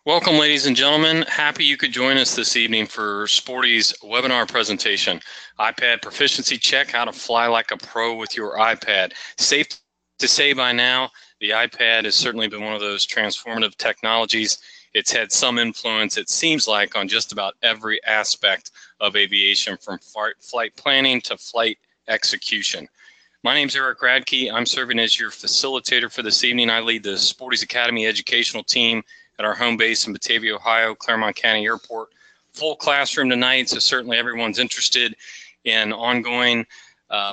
Welcome, ladies and gentlemen. Happy you could join us this evening for Sporty's webinar presentation, iPad Proficiency Check, How to Fly Like a Pro with Your iPad. Safe to say by now, the iPad has certainly been one of those transformative technologies. It's had some influence, it seems like, on just about every aspect of aviation, from flight planning to flight execution. My name is Eric Radke. I'm serving as your facilitator for this evening. I lead the Sporty's Academy educational team at our home base in Batavia, Ohio, Claremont County Airport. Full classroom tonight, so certainly everyone's interested in ongoing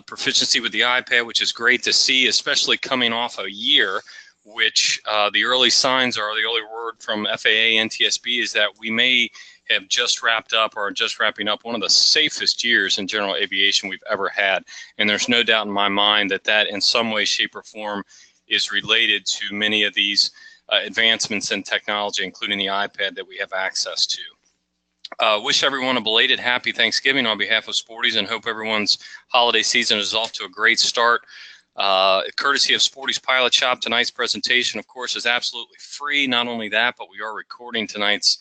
proficiency with the iPad, which is great to see, especially coming off a year, which the early signs are, the early word from FAA and NTSB is that we may have just wrapped up or just wrapping up one of the safest years in general aviation we've ever had. And there's no doubt in my mind that that in some way, shape, or form is related to many of these advancements in technology, including the iPad that we have access to. Wish everyone a belated happy Thanksgiving on behalf of Sporties, and hope everyone's holiday season is off to a great start. Courtesy of Sporty's Pilot Shop, tonight's presentation, of course, is absolutely free. Not only that, but we are recording tonight's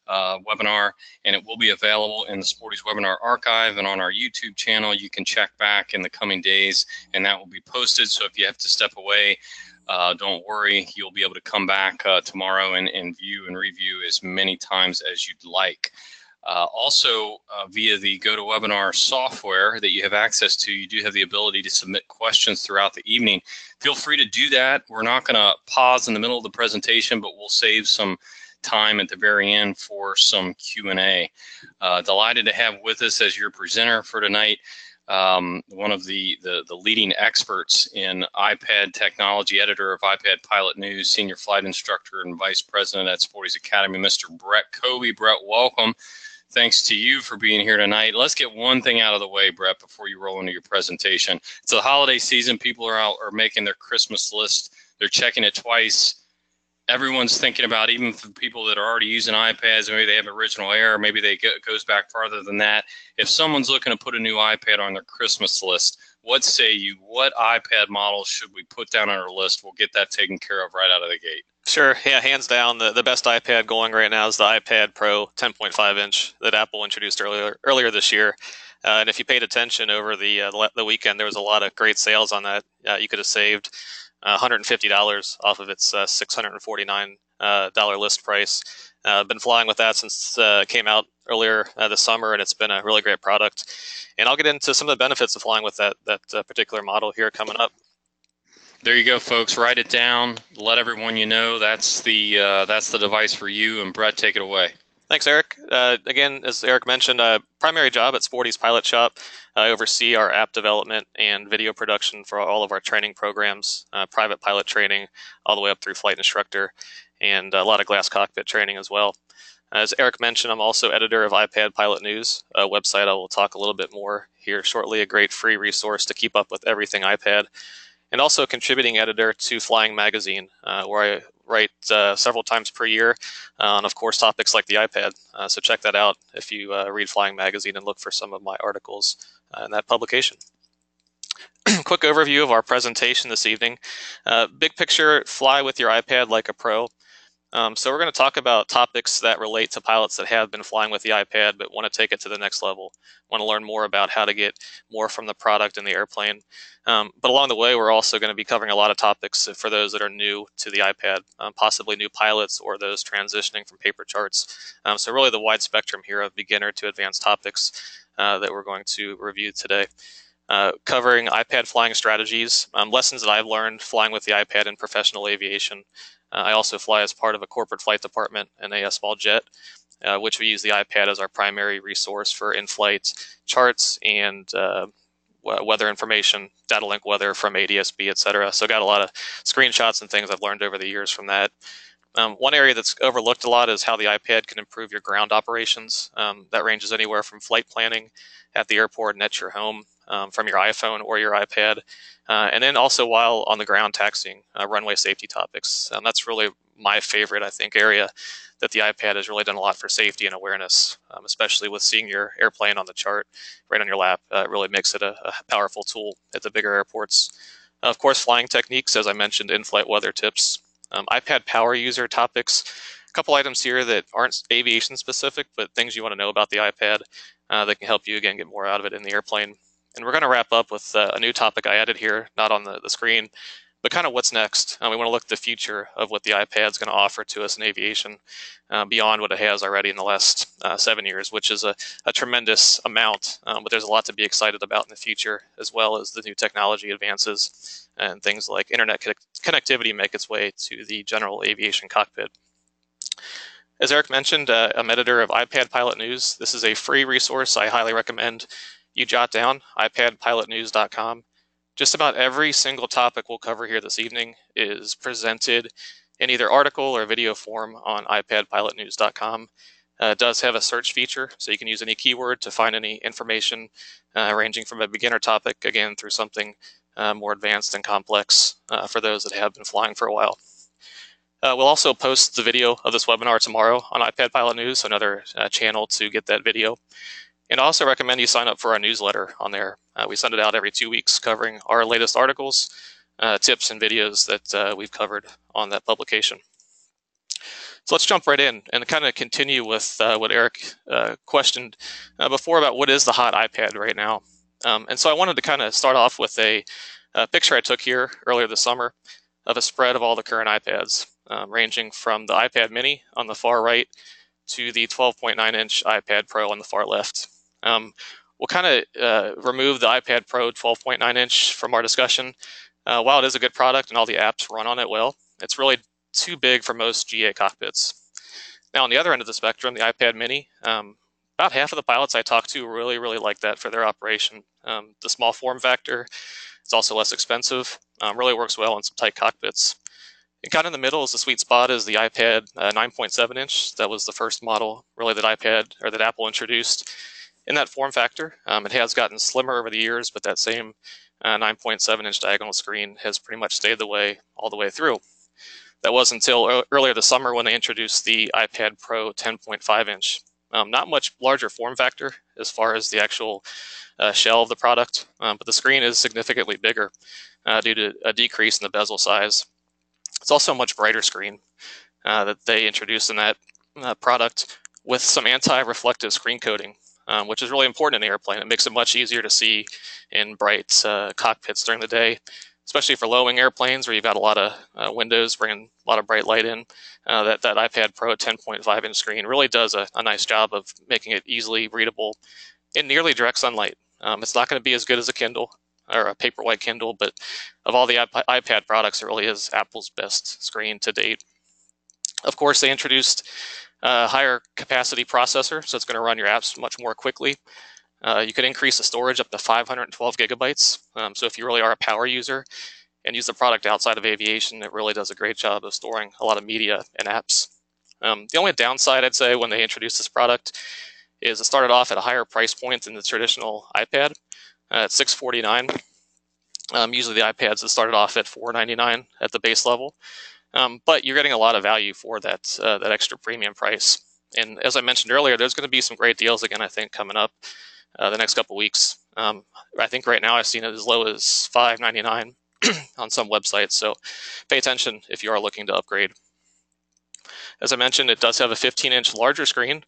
webinar, and it will be available in the Sporty's webinar archive and on our YouTube channel. You can check back in the coming days, and that will be posted. So if you have to step away, don't worry, you'll be able to come back tomorrow and view and review as many times as you'd like. Also, via the GoToWebinar software that you have access to, you do have the ability to submit questions throughout the evening. Feel free to do that. We're not going to pause in the middle of the presentation, but we'll save some time at the very end for some Q&A. Delighted to have with us as your presenter for tonight one of the leading experts in iPad technology, editor of iPad Pilot News, senior flight instructor and vice president at Sporty's Academy, Mr. Bret Koebbe. Bret, welcome. Thanks to you for being here tonight. Let's get one thing out of the way, Bret, before you roll into your presentation. It's the holiday season. People are making their Christmas list. They're checking it twice. Everyone's thinking about, even for people that are already using iPads, maybe they have Original Air, maybe it goes back farther than that. If someone's looking to put a new iPad on their Christmas list, what say you? What iPad models should we put down on our list? We'll get that taken care of right out of the gate. Sure. Yeah, hands down, the best iPad going right now is the iPad Pro 10.5-inch that Apple introduced earlier this year. And if you paid attention over the weekend, there was a lot of great sales on that. You could have saved $150 off of its $649 list price. Been flying with that since it came out earlier this summer, and it's been a really great product. And I'll get into some of the benefits of flying with that particular model here coming up. There you go, folks. Write it down. Let everyone you know that's the device for you. And Bret, take it away. Thanks, Eric. Again, as Eric mentioned, primary job at Sporty's Pilot Shop. I oversee our app development and video production for all of our training programs, private pilot training, all the way up through flight instructor, and a lot of glass cockpit training as well. As Eric mentioned, I'm also editor of iPad Pilot News, a website I will talk a little bit more here shortly, a great free resource to keep up with everything iPad, and also a contributing editor to Flying Magazine, where I write several times per year on, of course, topics like the iPad. So check that out if you read Flying Magazine and look for some of my articles in that publication. Quick overview of our presentation this evening. Big picture, fly with your iPad like a pro. So we're going to talk about topics that relate to pilots that have been flying with the iPad but want to take it to the next level, want to learn more about how to get more from the product in the airplane. But along the way, we're also going to be covering a lot of topics for those that are new to the iPad, possibly new pilots or those transitioning from paper charts. So really the wide spectrum here of beginner to advanced topics that we're going to review today. Covering iPad flying strategies, lessons that I've learned flying with the iPad in professional aviation. I also fly as part of a corporate flight department in a small jet, which we use the iPad as our primary resource for in-flight charts and weather information, data link weather from ADSB, etc. So got a lot of screenshots and things I've learned over the years from that. One area that's overlooked a lot is how the iPad can improve your ground operations. That ranges anywhere from flight planning at the airport and at your home, from your iPhone or your iPad, and then also while on the ground taxiing, runway safety topics. That's really my favorite, I think, area that the iPad has really done a lot for safety and awareness, especially with seeing your airplane on the chart right on your lap. It really makes it a powerful tool at the bigger airports. Of course, flying techniques, as I mentioned, in-flight weather tips, iPad power user topics A couple items here that aren't aviation specific, but things you want to know about the iPad that can help you, again, get more out of it in the airplane. And we're going to wrap up with a new topic I added here, not on the screen, but kind of what's next. We want to look at the future of what the iPad is going to offer to us in aviation beyond what it has already in the last 7 years, which is a tremendous amount. But there's a lot to be excited about in the future, as well as the new technology advances and things like internet connectivity make its way to the general aviation cockpit. As Eric mentioned, I'm editor of iPad Pilot News. This is a free resource I highly recommend you jot down, iPadPilotNews.com. Just about every single topic we'll cover here this evening is presented in either article or video form on iPadPilotNews.com. It does have a search feature, so you can use any keyword to find any information ranging from a beginner topic, again, through something more advanced and complex for those that have been flying for a while. We'll also post the video of this webinar tomorrow on iPad Pilot News, another channel to get that video. And I also recommend you sign up for our newsletter on there. We send it out every 2 weeks covering our latest articles, tips, and videos that we've covered on that publication. So let's jump right in and kind of continue with what Eric questioned before about what is the hot iPad right now. And so I wanted to kind of start off with a picture I took here earlier this summer of a spread of all the current iPads, ranging from the iPad mini on the far right to the 12.9-inch iPad Pro on the far left. We'll kind of remove the iPad Pro 12.9-inch from our discussion. While it is a good product and all the apps run on it well, it's really too big for most GA cockpits. Now, on the other end of the spectrum, the iPad mini, about half of the pilots I talk to really like that for their operation. The small form factor, it's also less expensive, really works well in some tight cockpits. And kind of in the middle is the sweet spot is the iPad 9.7-inch. That was the first model really that Apple introduced in that form factor. It has gotten slimmer over the years, but that same 9.7-inch diagonal screen has pretty much stayed the way all the way through. That was until earlier this summer when they introduced the iPad Pro 10.5-inch. Not much larger form factor as far as the actual shell of the product, but the screen is significantly bigger due to a decrease in the bezel size. It's also a much brighter screen that they introduced in that product with some anti-reflective screen coating, which is really important in the airplane. It makes it much easier to see in bright cockpits during the day, especially for low-wing airplanes where you've got a lot of windows bringing a lot of bright light in. That iPad Pro 10.5-inch screen really does a nice job of making it easily readable in nearly direct sunlight. It's not going to be as good as a Kindle or a Paperwhite Kindle, but of all the iPad products, it really is Apple's best screen to date. Of course, they introduced a higher capacity processor, so it's going to run your apps much more quickly. You can increase the storage up to 512 gigabytes. So if you really are a power user and use the product outside of aviation, it really does a great job of storing a lot of media and apps. The only downside, I'd say, when they introduced this product is it started off at a higher price point than the traditional iPad at $649. Usually the iPads have started off at $499 at the base level, but you're getting a lot of value for that extra premium price. And as I mentioned earlier, there's going to be some great deals again, I think, coming up the next couple weeks. I think right now I've seen it as low as $599 on some websites, so pay attention if you are looking to upgrade. As I mentioned, it does have a 15-inch larger screen,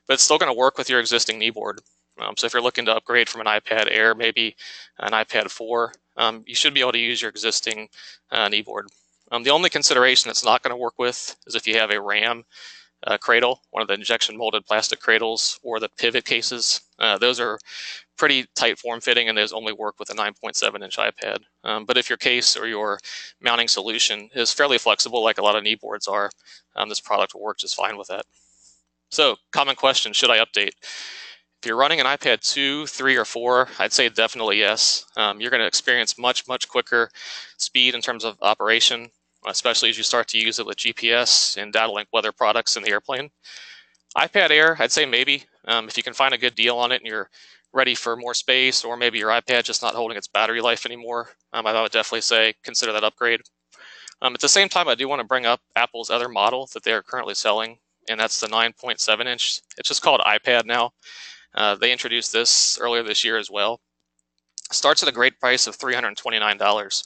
but it's still going to work with your existing kneeboard. So if you're looking to upgrade from an iPad Air, maybe an iPad 4, you should be able to use your existing kneeboard. The only consideration it's not going to work with is if you have a RAM cradle, one of the injection molded plastic cradles, or the pivot cases. Those are pretty tight form fitting, and those only work with a 9.7-inch iPad. But if your case or your mounting solution is fairly flexible, like a lot of kneeboards are, this product will work just fine with that. So, common question, should I update? If you're running an iPad 2, 3, or 4, I'd say definitely yes. You're going to experience much quicker speed in terms of operation, especially as you start to use it with GPS and data link weather products in the airplane. iPad Air, I'd say maybe. If you can find a good deal on it and you're ready for more space, or maybe your iPad just not holding its battery life anymore, I would definitely say consider that upgrade. At the same time, I do want to bring up Apple's other model that they're currently selling, and that's the 9.7-inch. It's just called iPad now. They introduced this earlier this year as well. Starts at a great price of $329.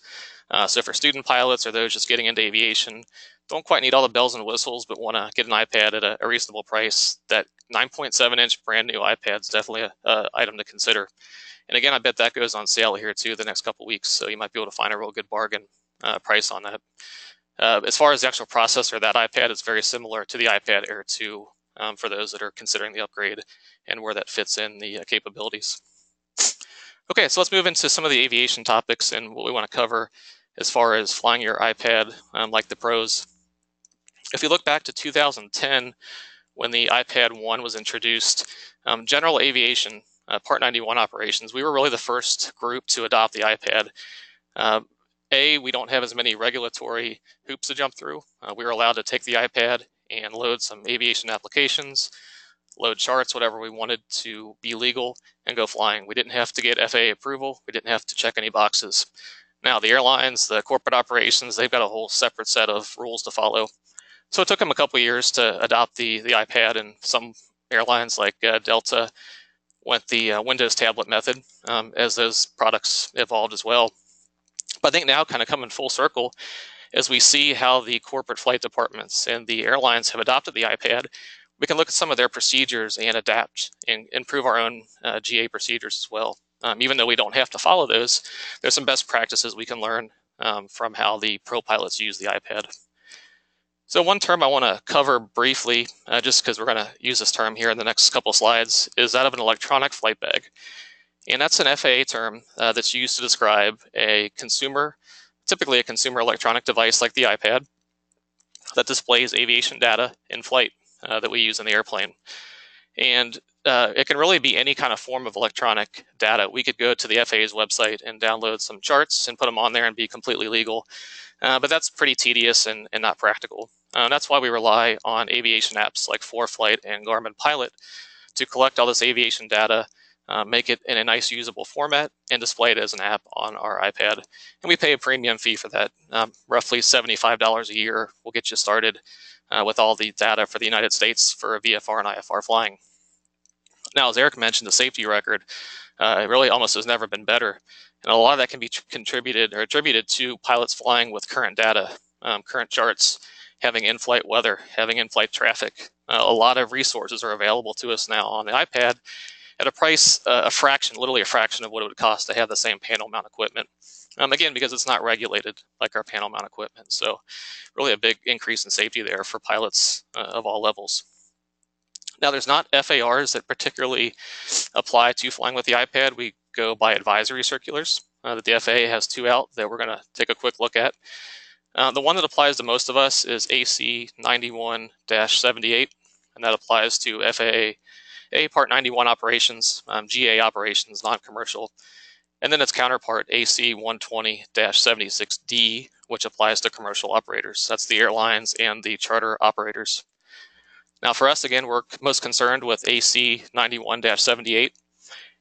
So for student pilots or those just getting into aviation, don't quite need all the bells and whistles, but want to get an iPad at a reasonable price, that 9.7-inch brand new iPad is definitely an item to consider. And again, I bet that goes on sale here too the next couple weeks, so you might be able to find a real good bargain price on that. As far as the actual processor, that iPad is very similar to the iPad Air 2 for those that are considering the upgrade and where that fits in the capabilities. Okay, so let's move into some of the aviation topics and what we want to cover as far as flying your iPad like the pros. If you look back to 2010, when the iPad 1 was introduced, general aviation, Part 91 operations, we were really the first group to adopt the iPad. We don't have as many regulatory hoops to jump through. We were allowed to take the iPad and load some aviation applications, load charts, whatever we wanted to be legal, and go flying. We didn't have to get FAA approval. We didn't have to check any boxes. Now, the airlines, the corporate operations, they've got a whole separate set of rules to follow. So it took them a couple of years to adopt the iPad, and some airlines like Delta went the Windows tablet method as those products evolved as well. But I think now, kind of coming full circle, as we see how the corporate flight departments and the airlines have adopted the iPad, we can look at some of their procedures and adapt and improve our own GA procedures as well. Even though we don't have to follow those, there's some best practices we can learn from how the pro pilots use the iPad. So one term I want to cover briefly, just because we're going to use this term here in the next couple slides, is that of an electronic flight bag. And that's an FAA term that's used to describe a consumer, typically a consumer electronic device like the iPad, that displays aviation data in flight that we use in the airplane. And it can really be any kind of form of electronic data. We could go to the FAA's website and download some charts and put them on there and be completely legal. But that's pretty tedious and not practical. That's why we rely on aviation apps like ForeFlight and Garmin Pilot to collect all this aviation data, make it in a nice usable format, and display it as an app on our iPad. And we pay a premium fee for that. Roughly $75 a year will get you started with all the data for the United States for VFR and IFR flying. Now, as Eric mentioned, the safety record really almost has never been better. And a lot of that can be attributed to pilots flying with current data, current charts, having in-flight weather, having in-flight traffic. A lot of resources are available to us now on the iPad at a price, literally a fraction of what it would cost to have the same panel mount equipment. Again, because it's not regulated like our panel mount equipment. So really a big increase in safety there for pilots of all levels. Now, there's not FARs that particularly apply to flying with the iPad. We go by advisory circulars that the FAA has two out that we're going to take a quick look at. The one that applies to most of us is AC 91-78, and that applies to FAA Part 91 operations, GA operations, non-commercial. And then its counterpart, AC 120-76D, which applies to commercial operators. That's the airlines and the charter operators. Now for us, again, we're most concerned with AC 91-78.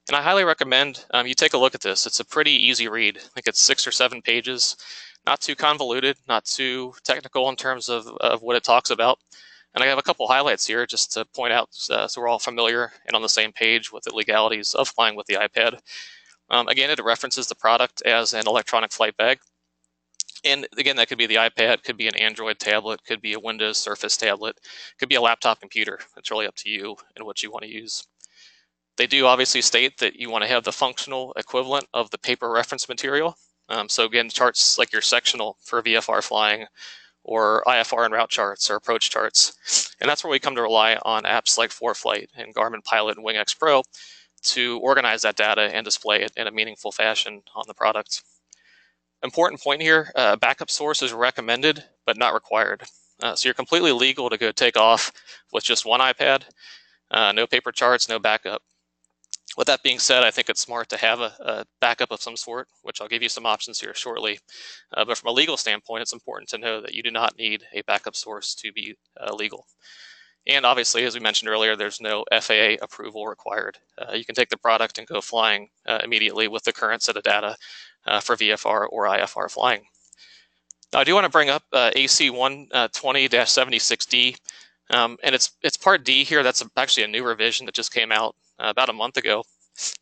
And I highly recommend you take a look at this. It's a pretty easy read. I think it's 6 or 7 pages. Not too convoluted, not too technical in terms of what it talks about. And I have a couple highlights here just to point out so we're all familiar and on the same page with the legalities of flying with the iPad. Again, it references the product as an electronic flight bag. And again, that could be the iPad, could be an Android tablet, could be a Windows Surface tablet, could be a laptop computer. It's really up to you and what you want to use. They do obviously state that you want to have the functional equivalent of the paper reference material. So again, charts like your sectional for VFR flying, or IFR and route charts or approach charts. And that's where we come to rely on apps like ForeFlight and Garmin Pilot and WingX Pro to organize that data and display it in a meaningful fashion on the product. Important point here, backup source is recommended, but not required. So you're completely legal to go take off with just one iPad, no paper charts, no backup. With that being said, I think it's smart to have a backup of some sort, which I'll give you some options here shortly. But from a legal standpoint, it's important to know that you do not need a backup source to be legal. And obviously, as we mentioned earlier, there's no FAA approval required. You can take the product and go flying immediately with the current set of data for VFR or IFR flying. Now, I do want to bring up AC 120-76D, and it's Part D here. That's actually a new revision that just came out about a month ago.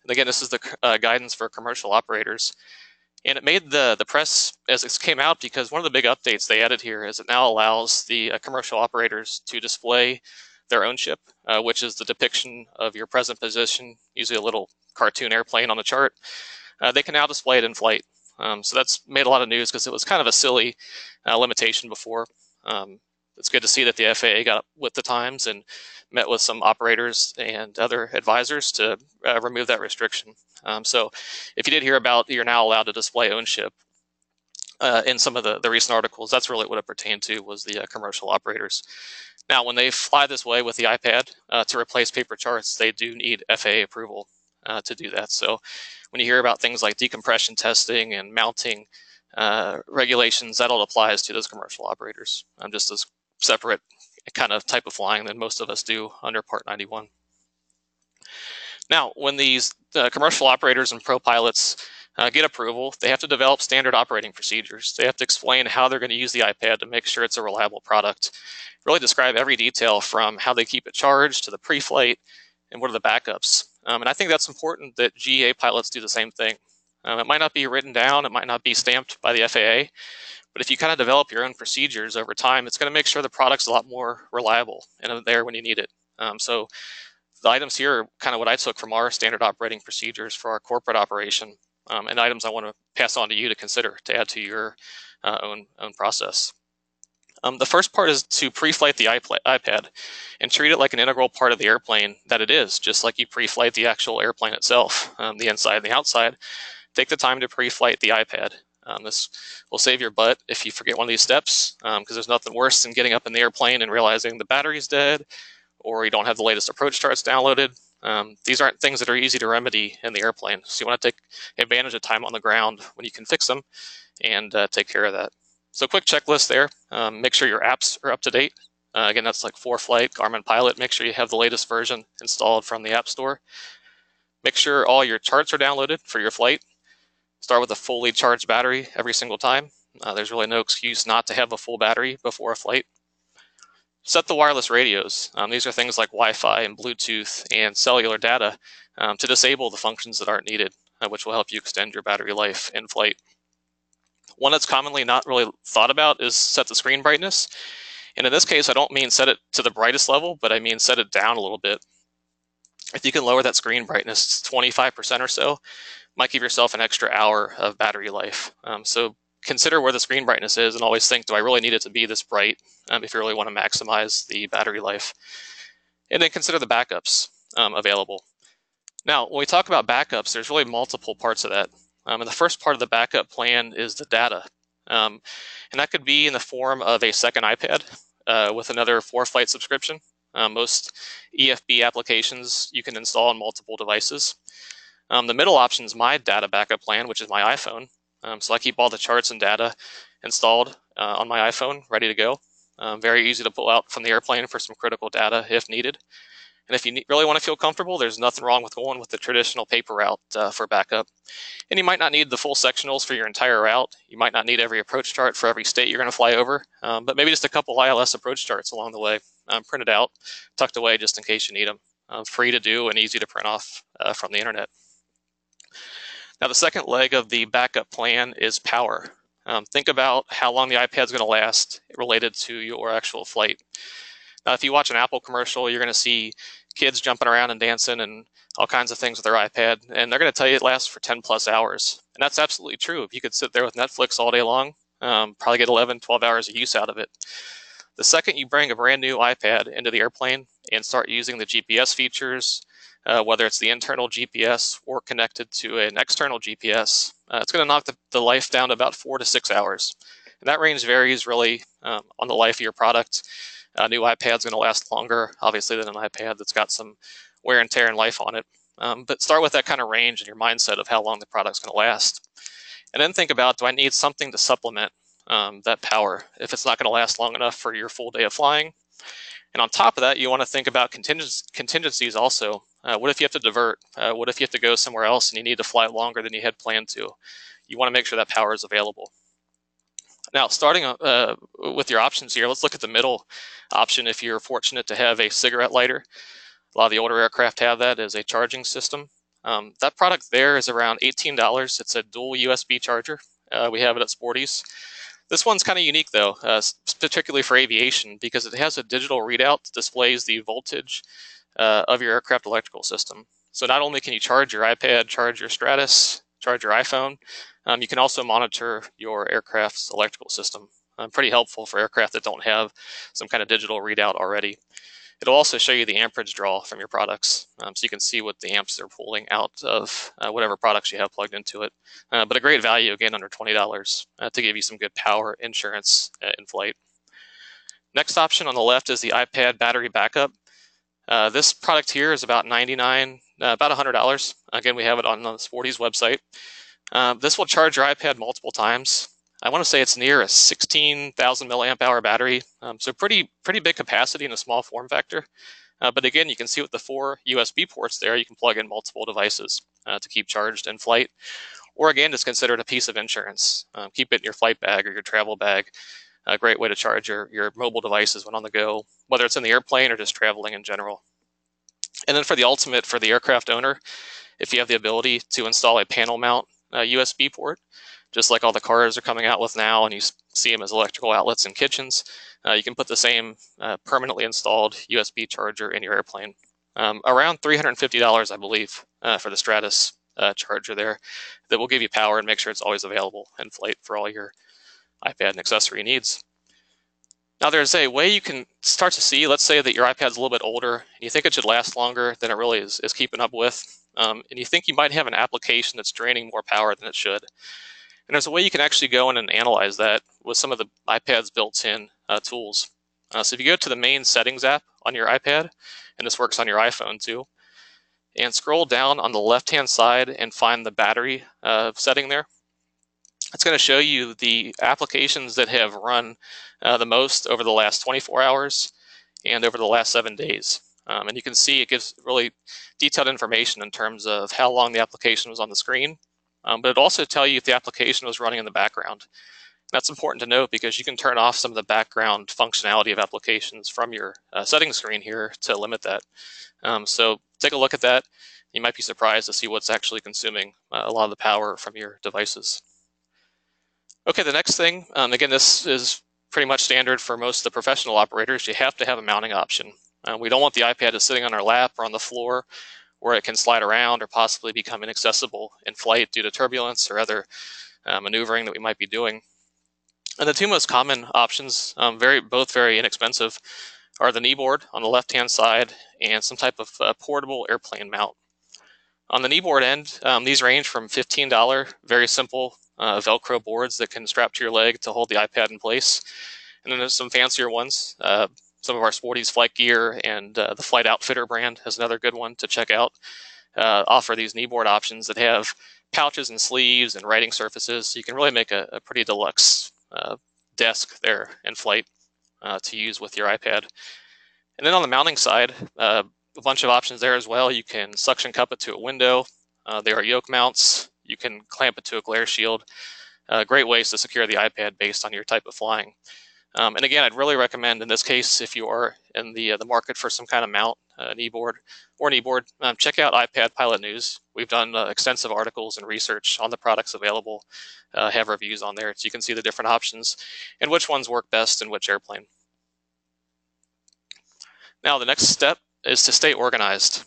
And again, this is the guidance for commercial operators. And it made the press as it came out because one of the big updates they added here is it now allows the commercial operators to display their own ship, which is the depiction of your present position, usually a little cartoon airplane on a chart. They can now display it in flight. So that's made a lot of news because it was kind of a silly limitation before. It's good to see that the FAA got with the times and met with some operators and other advisors to remove that restriction. So if you did hear about you're now allowed to display ownership in some of the recent articles, that's really what it pertained to, was the commercial operators. Now, when they fly this way with the iPad to replace paper charts, they do need FAA approval to do that. So when you hear about things like decompression testing and mounting regulations, that all applies to those commercial operators, just as separate kind of type of flying than most of us do under Part 91. Now, when these commercial operators and pro pilots get approval, they have to develop standard operating procedures. They have to explain how they're going to use the iPad to make sure it's a reliable product. Really describe every detail from how they keep it charged to the pre-flight and what are the backups. And I think that's important that GA pilots do the same thing. It might not be written down, it might not be stamped by the FAA, but if you kind of develop your own procedures over time, it's going to make sure the product's a lot more reliable and there when you need it. So the items here are kind of what I took from our standard operating procedures for our corporate operation, and items I want to pass on to you to consider to add to your own process. The first part is to pre-flight the iPad and treat it like an integral part of the airplane that it is, just like you pre-flight the actual airplane itself, the inside and the outside. Take the time to pre-flight the iPad. This will save your butt if you forget one of these steps, because there's nothing worse than getting up in the airplane and realizing the battery's dead or you don't have the latest approach charts downloaded. These aren't things that are easy to remedy in the airplane, so you want to take advantage of time on the ground when you can fix them and take care of that. So quick checklist there. Make sure your apps are up to date. Again, that's like ForeFlight, Garmin Pilot. Make sure you have the latest version installed from the App Store. Make sure all your charts are downloaded for your flight. Start with a fully charged battery every single time. There's really no excuse not to have a full battery before a flight. Set the wireless radios. These are things like Wi-Fi and Bluetooth and cellular data to disable the functions that aren't needed, which will help you extend your battery life in flight. One that's commonly not really thought about is set the screen brightness. And in this case, I don't mean set it to the brightest level, but I mean set it down a little bit. If you can lower that screen brightness 25% or so, might give yourself an extra hour of battery life. So consider where the screen brightness is and always think, do I really need it to be this bright if you really want to maximize the battery life? And then consider the backups available. Now, when we talk about backups, there's really multiple parts of that. And the first part of the backup plan is the data. And that could be in the form of a second iPad with another ForeFlight subscription. Most EFB applications you can install on multiple devices. The middle option is my data backup plan, which is my iPhone. So I keep all the charts and data installed on my iPhone, ready to go. Very easy to pull out from the airplane for some critical data if needed. And if you really want to feel comfortable, there's nothing wrong with going with the traditional paper route for backup. And you might not need the full sectionals for your entire route. You might not need every approach chart for every state you're going to fly over, but maybe just a couple ILS approach charts along the way, printed out, tucked away just in case you need them. Free to do and easy to print off from the internet. Now, the second leg of the backup plan is power. Think about how long the iPad is going to last related to your actual flight. Now, if you watch an Apple commercial, you're going to see kids jumping around and dancing and all kinds of things with their iPad, and they're going to tell you it lasts for 10 plus hours. And that's absolutely true. If you could sit there with Netflix all day long, probably get 11, 12 hours of use out of it. The second you bring a brand new iPad into the airplane and start using the GPS features, whether it's the internal GPS or connected to an external GPS, it's going to knock the life down to about 4 to 6 hours. And that range varies really on the life of your product. A new iPad's going to last longer, obviously, than an iPad that's got some wear and tear and life on it. But start with that kind of range in your mindset of how long the product's going to last. And then think about, do I need something to supplement that power if it's not going to last long enough for your full day of flying? And on top of that, you want to think about contingencies also. What if you have to divert? What if you have to go somewhere else and you need to fly longer than you had planned to? You want to make sure that power is available. Now, starting with your options here, let's look at the middle option if you're fortunate to have a cigarette lighter. A lot of the older aircraft have that as a charging system. That product there is around $18. It's a dual USB charger. We have it at Sporty's. This one's kind of unique though, particularly for aviation, because it has a digital readout that displays the voltage of your aircraft electrical system. So not only can you charge your iPad, charge your Stratus, charge your iPhone, you can also monitor your aircraft's electrical system. Pretty helpful for aircraft that don't have some kind of digital readout already. It'll also show you the amperage draw from your products, so you can see what the amps they're pulling out of whatever products you have plugged into it. But a great value, again, under $20 to give you some good power insurance in flight. Next option on the left is the iPad battery backup. This product here is about about $100. Again, we have it on the Sporty's website. This will charge your iPad multiple times. I want to say it's near a 16,000 milliamp hour battery, so pretty big capacity in a small form factor. But again, you can see with the 4 USB ports there, you can plug in multiple devices to keep charged in flight. Or again, it's considered a piece of insurance. Keep it in your flight bag or your travel bag. A great way to charge your mobile devices when on the go, whether it's in the airplane or just traveling in general. And then for the ultimate, for the aircraft owner, if you have the ability to install a panel mount USB port, just like all the cars are coming out with now, and you see them as electrical outlets in kitchens, you can put the same permanently installed USB charger in your airplane. Around $350, I believe, for the Stratus charger there, that will give you power and make sure it's always available in flight for all your iPad and accessory needs. Now there's a way you can start to see, let's say that your iPad's a little bit older, and you think it should last longer than it really is keeping up with, and you think you might have an application that's draining more power than it should. And there's a way you can actually go in and analyze that with some of the iPad's built-in tools. So if you go to the main settings app on your iPad, and this works on your iPhone too, and scroll down on the left-hand side and find the battery setting there, it's going to show you the applications that have run the most over the last 24 hours and over the last 7 days. And you can see it gives really detailed information in terms of how long the application was on the screen, but it also tells you if the application was running in the background. That's important to note because you can turn off some of the background functionality of applications from your settings screen here to limit that. So take a look at that. You might be surprised to see what's actually consuming a lot of the power from your devices. Okay, the next thing, again, this is pretty much standard for most of the professional operators. You have to have a mounting option. We don't want the iPad just sitting on our lap or on the floor where it can slide around or possibly become inaccessible in flight due to turbulence or other maneuvering that we might be doing. And the two most common options, both very inexpensive, are the knee board on the left-hand side and some type of portable airplane mount. On the knee board end, these range from $15, very simple Velcro boards that can strap to your leg to hold the iPad in place. And then there's some fancier ones. Some of our Sporty's Flight Gear and the Flight Outfitter brand is another good one to check out. Offer these knee board options that have pouches and sleeves and writing surfaces, so you can really make a pretty deluxe desk there in flight to use with your iPad. And then on the mounting side, a bunch of options there as well. You can suction cup it to a window. There are yoke mounts. You can clamp it to a glare shield. Great ways to secure the iPad based on your type of flying. And again, I'd really recommend in this case, if you are in the market for some kind of mount, knee board, check out iPad Pilot News. We've done extensive articles and research on the products available, have reviews on there, so you can see the different options and which ones work best in which airplane. Now, the next step is to stay organized.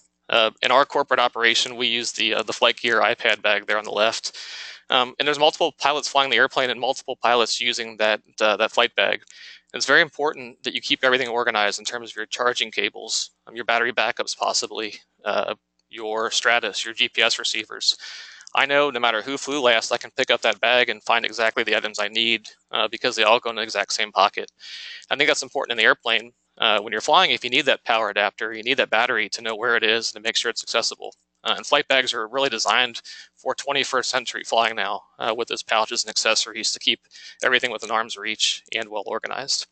In our corporate operation, we use the Flight Gear iPad bag there on the left. And there's multiple pilots flying the airplane and multiple pilots using that flight bag. And it's very important that you keep everything organized in terms of your charging cables, your battery backups possibly, your Stratus, your GPS receivers. I know no matter who flew last, I can pick up that bag and find exactly the items I need because they all go in the exact same pocket. I think that's important in the airplane. When you're flying, if you need that power adapter, you need that battery to know where it is and to make sure it's accessible. And flight bags are really designed for 21st century flying now with those pouches and accessories to keep everything within arm's reach and well organized.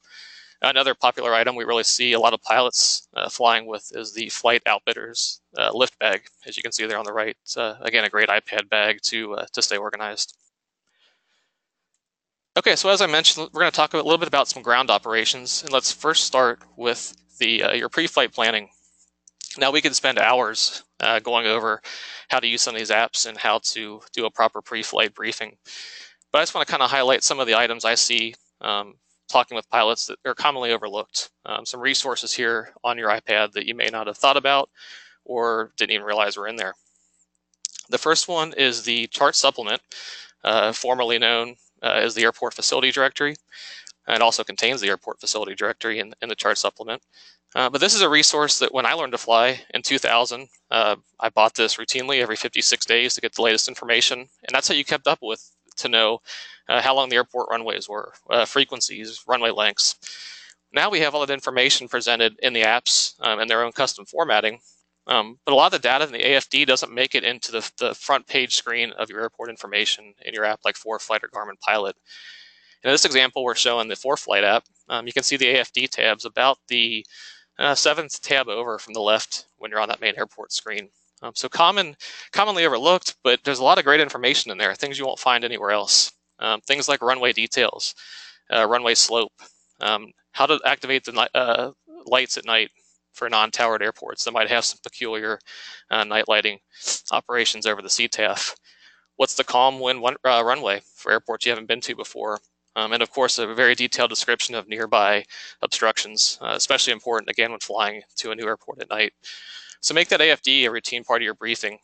Another popular item we really see a lot of pilots flying with is the Flight Outfitters lift bag, as you can see there on the right. Again, a great iPad bag to stay organized. Okay, so as I mentioned, we're going to talk a little bit about some ground operations, and let's first start with your pre-flight planning. Now, we could spend hours going over how to use some of these apps and how to do a proper pre-flight briefing. But I just want to kind of highlight some of the items I see talking with pilots that are commonly overlooked. Some resources here on your iPad that you may not have thought about or didn't even realize were in there. The first one is the chart supplement, formerly known as the airport facility directory. It also contains the airport facility directory in the chart supplement. But this is a resource that when I learned to fly in 2000, I bought this routinely every 56 days to get the latest information. And that's how you kept up with to know how long the airport runways were, frequencies, runway lengths. Now we have all that information presented in the apps and their own custom formatting. But a lot of the data in the AFD doesn't make it into the front page screen of your airport information in your app like ForeFlight or Garmin Pilot. In this example, we're showing the ForeFlight app. You can see the AFD tabs about the 7th tab over from the left when you're on that main airport screen. So commonly overlooked, but there's a lot of great information in there, things you won't find anywhere else. Things like runway details, runway slope, how to activate the lights at night for non-towered airports that might have some peculiar night lighting operations over the CTAF. What's the calm wind runway for airports you haven't been to before? And of course, a very detailed description of nearby obstructions, especially important, again, when flying to a new airport at night. So make that AFD a routine part of your briefing,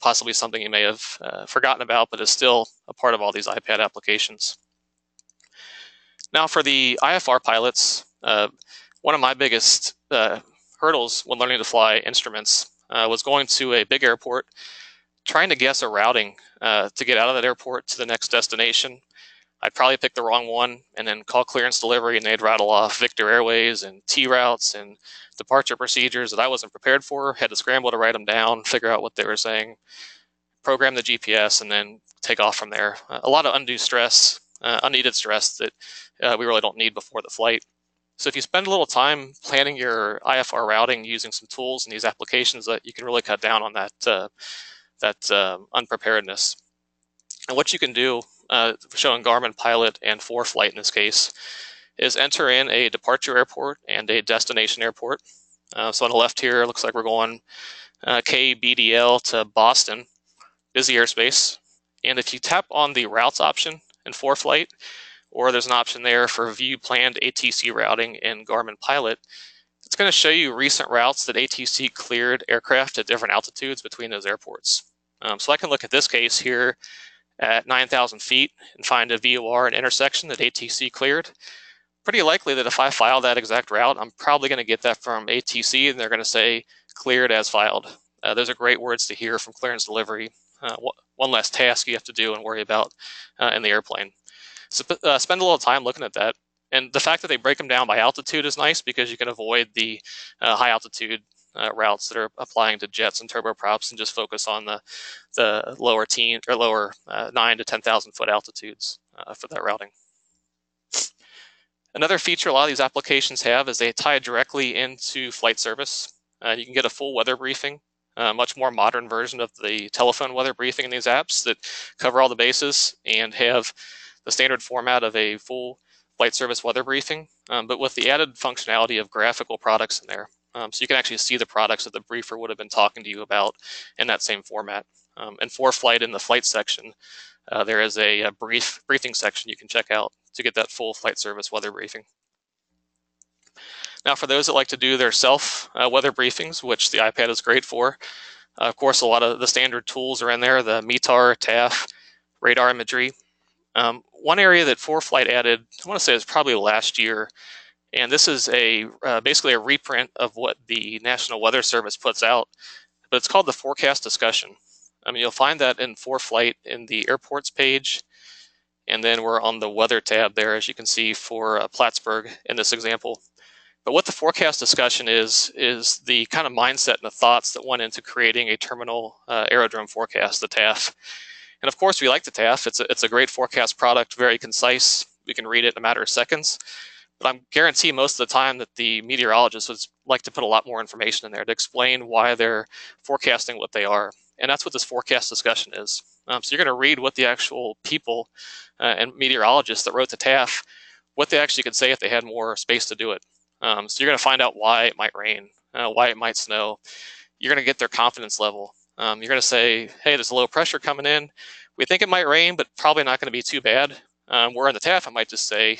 possibly something you may have forgotten about, but is still a part of all these iPad applications. Now for the IFR pilots, one of my biggest hurdles when learning to fly instruments was going to a big airport, trying to guess a routing to get out of that airport to the next destination. I'd probably pick the wrong one and then call clearance delivery and they'd rattle off Victor Airways and T routes and departure procedures that I wasn't prepared for, had to scramble to write them down, figure out what they were saying, program the GPS, and then take off from there. A lot of undue stress, unneeded stress that we really don't need before the flight. So if you spend a little time planning your IFR routing using some tools and these applications, you can really cut down on that unpreparedness. And what you can do, showing Garmin Pilot and ForeFlight in this case, is enter in a departure airport and a destination airport. So on the left here, it looks like we're going KBDL to Boston, busy airspace. And if you tap on the routes option in ForeFlight, or there's an option there for view planned ATC routing in Garmin Pilot, it's going to show you recent routes that ATC cleared aircraft at different altitudes between those airports. So I can look at this case here at 9,000 feet and find a VOR and intersection that ATC cleared. Pretty likely that if I file that exact route, I'm probably going to get that from ATC and they're going to say cleared as filed. Those are great words to hear from clearance delivery. One less task you have to do and worry about in the airplane. So spend a little time looking at that. And the fact that they break them down by altitude is nice because you can avoid the high altitude routes that are applying to jets and turboprops and just focus on the lower 9 to 10,000 foot altitudes for that routing. Another feature a lot of these applications have is they tie directly into flight service. You can get a full weather briefing, a much more modern version of the telephone weather briefing in these apps that cover all the bases and have the standard format of a full flight service weather briefing, but with the added functionality of graphical products in there. So you can actually see the products that the briefer would have been talking to you about in that same format. And ForeFlight in the flight section, there is a briefing section you can check out to get that full flight service weather briefing. Now for those that like to do their self weather briefings, which the iPad is great for, of course a lot of the standard tools are in there, the METAR, TAF, radar imagery. One area that ForeFlight added, I want to say it was probably last year, and this is basically a reprint of what the National Weather Service puts out, but it's called the forecast discussion. You'll find that in ForeFlight in the airports page, and then we're on the weather tab there, as you can see for Plattsburgh in this example. But what the forecast discussion is the kind of mindset and the thoughts that went into creating a terminal aerodrome forecast, the TAF. And of course, we like the TAF. It's a great forecast product, very concise. We can read it in a matter of seconds. But I guarantee most of the time that the meteorologists would like to put a lot more information in there to explain why they're forecasting what they are. And that's what this forecast discussion is. So you're going to read what the actual people and meteorologists that wrote the TAF, what they actually could say if they had more space to do it. So you're going to find out why it might rain, why it might snow. you're going to get their confidence level. You're going to say, hey, there's a low pressure coming in. We think it might rain, but probably not going to be too bad. Where in the TAF, I might just say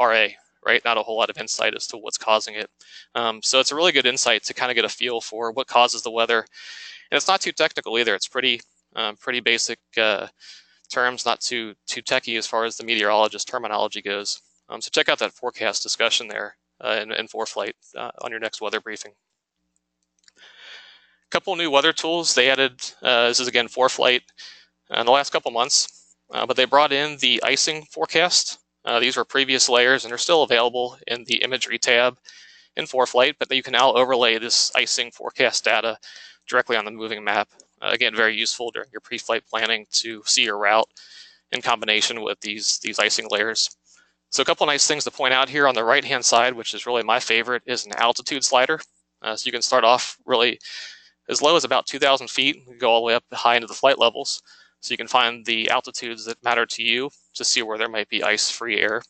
RA, right? Not a whole lot of insight as to what's causing it. So it's a really good insight to kind of get a feel for what causes the weather. And it's not too technical either. It's pretty basic terms, not too techy as far as the meteorologist terminology goes. So check out that forecast discussion there in ForeFlight on your next weather briefing. A couple new weather tools they added. This is again ForeFlight in the last couple months, but they brought in the icing forecast. These were previous layers and are still available in the imagery tab in ForeFlight, but you can now overlay this icing forecast data directly on the moving map. Again, very useful during your pre-flight planning to see your route in combination with these icing layers. So a couple nice things to point out here on the right-hand side, which is really my favorite, is an altitude slider. So you can start off really as low as about 2,000 feet and go all the way up high into the flight levels. So you can find the altitudes that matter to you to see where there might be ice-free air,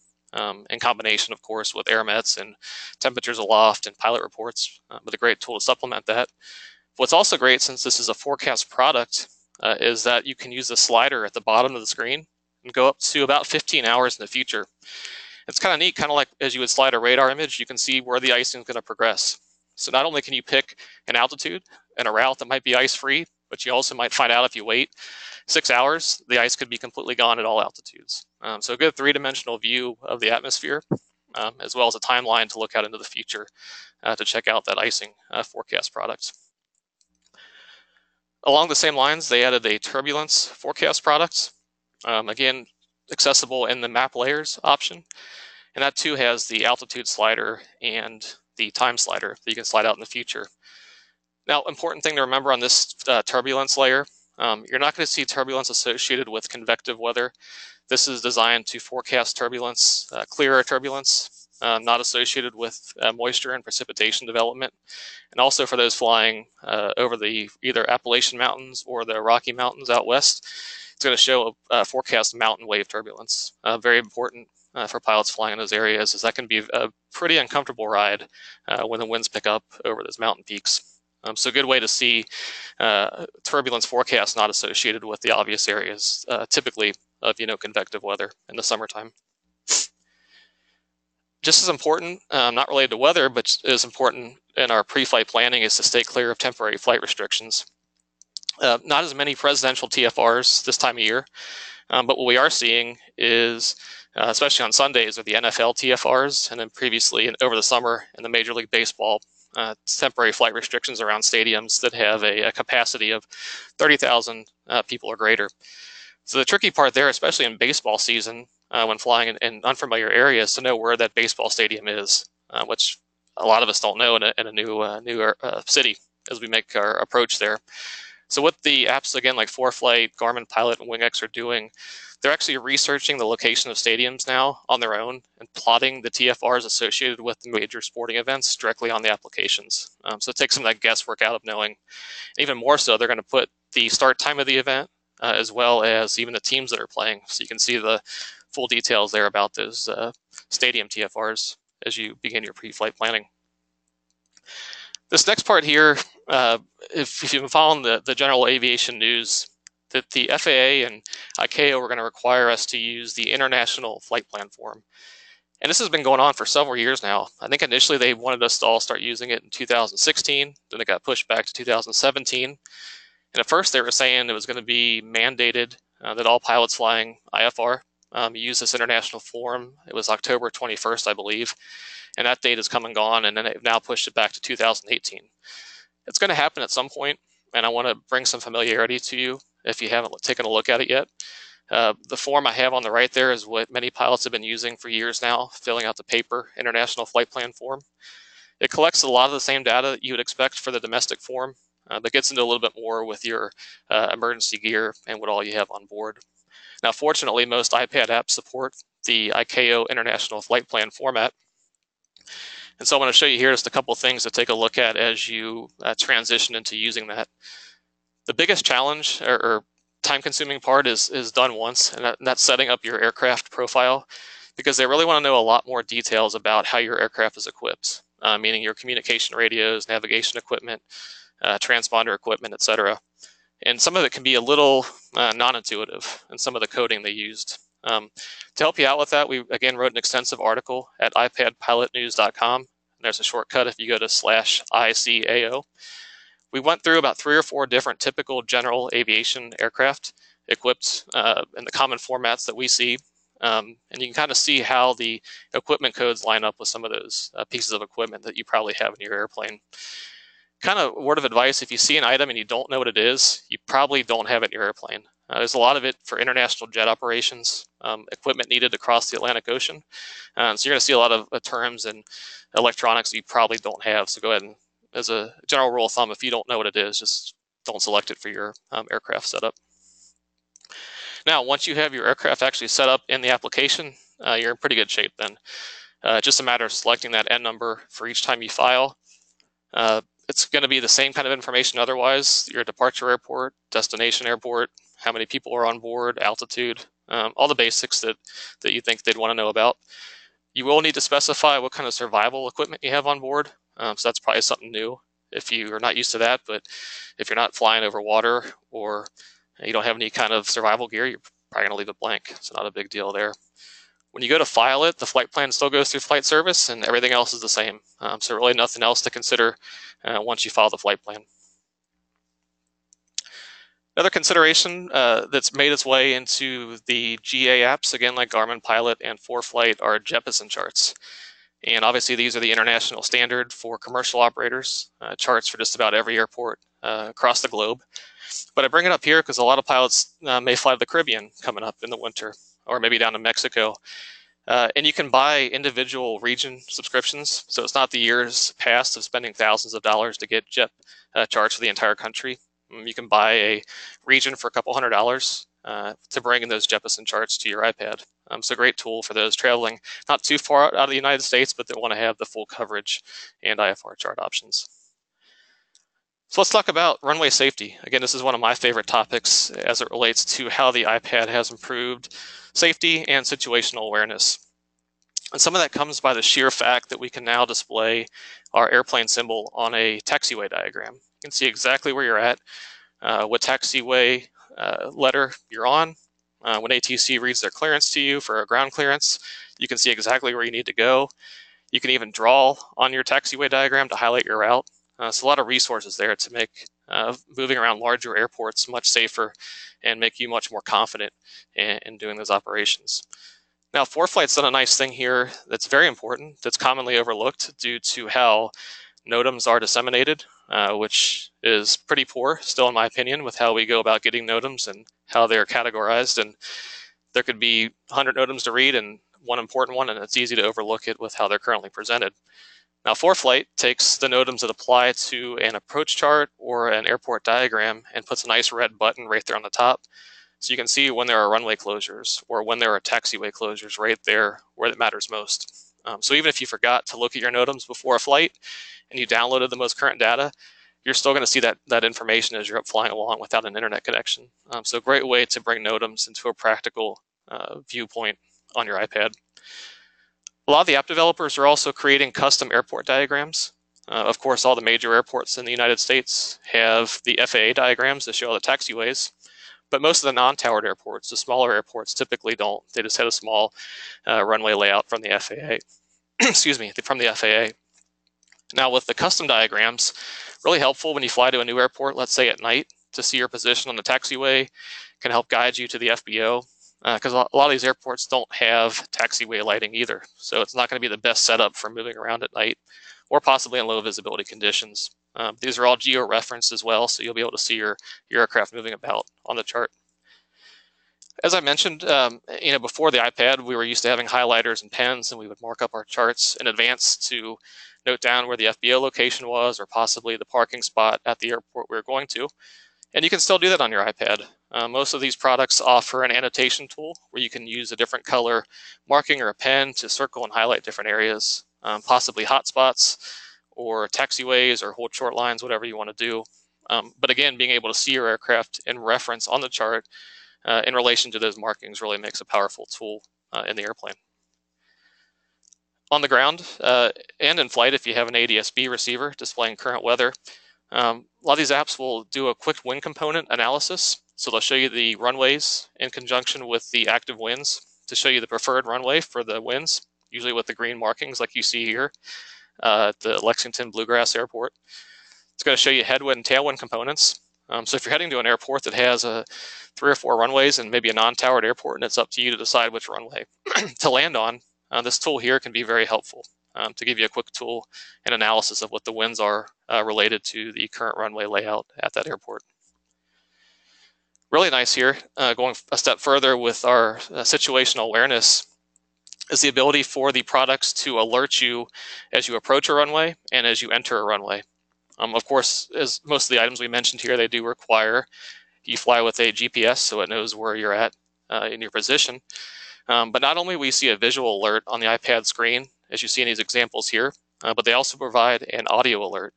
in combination, of course, with air mets and temperatures aloft and pilot reports, but a great tool to supplement that. What's also great, since this is a forecast product, is that you can use the slider at the bottom of the screen and go up to about 15 hours in the future. It's kind of neat, kind of like as you would slide a radar image, you can see where the icing is going to progress. So not only can you pick an altitude and a route that might be ice-free, but you also might find out if you wait 6 hours, the ice could be completely gone at all altitudes. So a good three-dimensional view of the atmosphere, as well as a timeline to look out into the future to check out that icing forecast product. Along the same lines, they added a turbulence forecast product. Again, accessible in the map layers option. And that too has the altitude slider and the time slider that you can slide out in the future. Now, important thing to remember on this turbulence layer, you're not going to see turbulence associated with convective weather. This is designed to forecast turbulence, clear air turbulence, not associated with moisture and precipitation development. And also for those flying over the either Appalachian Mountains or the Rocky Mountains out west, it's going to show a forecast mountain wave turbulence. Very important for pilots flying in those areas, as that can be a pretty uncomfortable ride when the winds pick up over those mountain peaks. So a good way to see turbulence forecast not associated with the obvious areas, typically of convective weather in the summertime. Just as important, not related to weather, but is important in our pre-flight planning, is to stay clear of temporary flight restrictions. Not as many presidential TFRs this time of year, but what we are seeing is, especially on Sundays, are the NFL TFRs, and then previously and over the summer in the Major League Baseball, temporary flight restrictions around stadiums that have a capacity of 30,000 people or greater. So the tricky part there, especially in baseball season, when flying in unfamiliar areas, to know where that baseball stadium is, which a lot of us don't know in a new city as we make our approach there. So what the apps, again, like ForeFlight, Garmin Pilot, and WingX are doing, they're actually researching the location of stadiums now on their own and plotting the TFRs associated with the major sporting events directly on the applications. So it takes some of that guesswork out of knowing. And even more so, they're going to put the start time of the event as well as even the teams that are playing. So you can see the full details there about those stadium TFRs as you begin your pre-flight planning. This next part here, if you've been following the general aviation news, that the FAA and ICAO were going to require us to use the International Flight Plan Form. And this has been going on for several years now. I think initially they wanted us to all start using it in 2016, then it got pushed back to 2017. And at first they were saying it was going to be mandated that all pilots flying IFR use this international form. It was October 21st, I believe. And that date has come and gone, and then they've now pushed it back to 2018. It's going to happen at some point, and I want to bring some familiarity to you if you haven't taken a look at it yet. The form I have on the right there is what many pilots have been using for years now, filling out the paper International Flight Plan form. It collects a lot of the same data that you would expect for the domestic form, but gets into a little bit more with your emergency gear and what all you have on board. Now, fortunately, most iPad apps support the ICAO International Flight Plan format. And so I want to show you here just a couple things to take a look at as you transition into using that. The biggest challenge or time-consuming part is done once, and that's setting up your aircraft profile, because they really want to know a lot more details about how your aircraft is equipped. meaning your communication radios, navigation equipment, transponder equipment, etc. And some of it can be a little non-intuitive in some of the coding they used. To help you out with that, we again wrote an extensive article at iPadPilotNews.com. There's a shortcut if you go to /ICAO. We went through about 3 or 4 different typical general aviation aircraft equipped in the common formats that we see. And you can kind of see how the equipment codes line up with some of those pieces of equipment that you probably have in your airplane. Kind of word of advice, if you see an item and you don't know what it is, you probably don't have it in your airplane. There's a lot of it for international jet operations, equipment needed across the Atlantic Ocean. So you're going to see a lot of terms and electronics that you probably don't have. So go ahead and, as a general rule of thumb, if you don't know what it is, just don't select it for your aircraft setup. Now, once you have your aircraft actually set up in the application, you're in pretty good shape then. Just a matter of selecting that N number for each time you file. It's going to be the same kind of information otherwise, your departure airport, destination airport, how many people are on board, altitude, all the basics that you think they'd want to know about. You will need to specify what kind of survival equipment you have on board. So that's probably something new if you are not used to that. But if you're not flying over water or you don't have any kind of survival gear, you're probably going to leave it blank. It's not a big deal there. When you go to file it, the flight plan still goes through flight service and everything else is the same. So really nothing else to consider once you file the flight plan. Another consideration that's made its way into the GA apps, again like Garmin Pilot and ForeFlight, are Jeppesen charts. And obviously these are the international standard for commercial operators, charts for just about every airport across the globe. But I bring it up here because a lot of pilots may fly to the Caribbean coming up in the winter, or maybe down to Mexico. And you can buy individual region subscriptions. So it's not the years past of spending thousands of dollars to get JEP charts for the entire country. You can buy a region for a couple $100 to bring in those Jeppesen charts to your iPad. It's a great tool for those traveling not too far out of the United States, but that want to have the full coverage and IFR chart options. So let's talk about runway safety. Again, this is one of my favorite topics as it relates to how the iPad has improved safety and situational awareness. And some of that comes by the sheer fact that we can now display our airplane symbol on a taxiway diagram. You can see exactly where you're at, what taxiway letter you're on. When ATC reads their clearance to you for a ground clearance, you can see exactly where you need to go. You can even draw on your taxiway diagram to highlight your route. So a lot of resources there to make moving around larger airports much safer and make you much more confident in doing those operations. Now, ForeFlight's done a nice thing here that's very important, that's commonly overlooked due to how NOTAMs are disseminated, which is pretty poor, still in my opinion, with how we go about getting NOTAMs and how they're categorized. And there could be 100 NOTAMs to read and one important one, and it's easy to overlook it with how they're currently presented. Now, ForeFlight takes the NOTAMs that apply to an approach chart or an airport diagram and puts a nice red button right there on the top. So you can see when there are runway closures or when there are taxiway closures right there where it matters most. So even if you forgot to look at your NOTAMs before a flight and you downloaded the most current data, you're still going to see that information as you're up flying along without an internet connection. So a great way to bring NOTAMs into a practical viewpoint on your iPad. A lot of the app developers are also creating custom airport diagrams. Of course, all the major airports in the United States have the FAA diagrams that show all the taxiways, but most of the non-towered airports, the smaller airports, typically don't. They just have a small runway layout from the FAA. Excuse me, from the FAA. Now, with the custom diagrams, really helpful when you fly to a new airport, let's say at night, to see your position on the taxiway, can help guide you to the FBO. Because a lot of these airports don't have taxiway lighting either. So it's not going to be the best setup for moving around at night or possibly in low visibility conditions. These are all geo-referenced as well, so you'll be able to see your aircraft moving about on the chart. As I mentioned, before the iPad, we were used to having highlighters and pens, and we would mark up our charts in advance to note down where the FBO location was or possibly the parking spot at the airport we were going to. And you can still do that on your iPad. Most of these products offer an annotation tool where you can use a different color marking or a pen to circle and highlight different areas, possibly hotspots or taxiways or hold short lines, whatever you want to do. But again, being able to see your aircraft in reference on the chart in relation to those markings really makes a powerful tool in the airplane. On the ground and in flight, if you have an ADS-B receiver displaying current weather, a lot of these apps will do a quick wind component analysis. So they'll show you the runways in conjunction with the active winds to show you the preferred runway for the winds, usually with the green markings like you see here at the Lexington Bluegrass Airport. It's going to show you headwind and tailwind components. So if you're heading to an airport that has 3 or 4 runways and maybe a non-towered airport, and it's up to you to decide which runway to land on, this tool here can be very helpful to give you a quick tool and analysis of what the winds are related to the current runway layout at that airport. Really nice here, going a step further with our situational awareness, is the ability for the products to alert you as you approach a runway and as you enter a runway. Of course, as most of the items we mentioned here, they do require you fly with a GPS so it knows where you're at in your position. But not only will you see a visual alert on the iPad screen, as you see in these examples here, but they also provide an audio alert.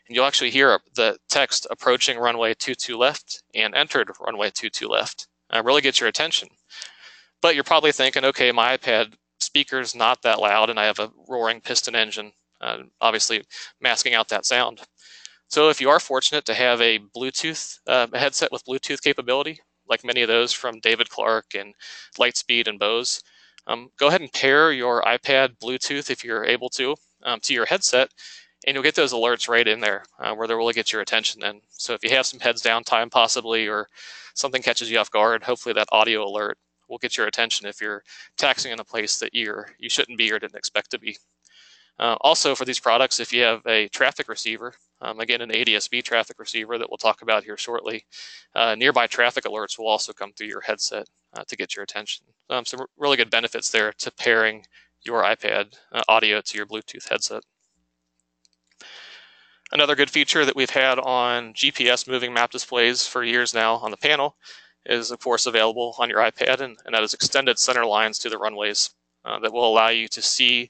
And you'll actually hear the text approaching runway 22 left and entered runway 22 left. Really gets your attention. But you're probably thinking, okay, my iPad speaker's not that loud and I have a roaring piston engine, obviously masking out that sound. So if you are fortunate to have a Bluetooth a headset with Bluetooth capability, like many of those from David Clark and Lightspeed and Bose, go ahead and pair your iPad Bluetooth, if you're able to your headset, and you'll get those alerts right in there where they'll really get your attention then. So if you have some heads down time possibly, or something catches you off guard, hopefully that audio alert will get your attention if you're taxiing in a place that you shouldn't be or didn't expect to be. Also for these products, if you have a traffic receiver, again an ADS-B traffic receiver that we'll talk about here shortly, nearby traffic alerts will also come through your headset to get your attention. Some really good benefits there to pairing your iPad audio to your Bluetooth headset. Another good feature that we've had on GPS moving map displays for years now on the panel is of course available on your iPad, and that is extended center lines to the runways that will allow you to see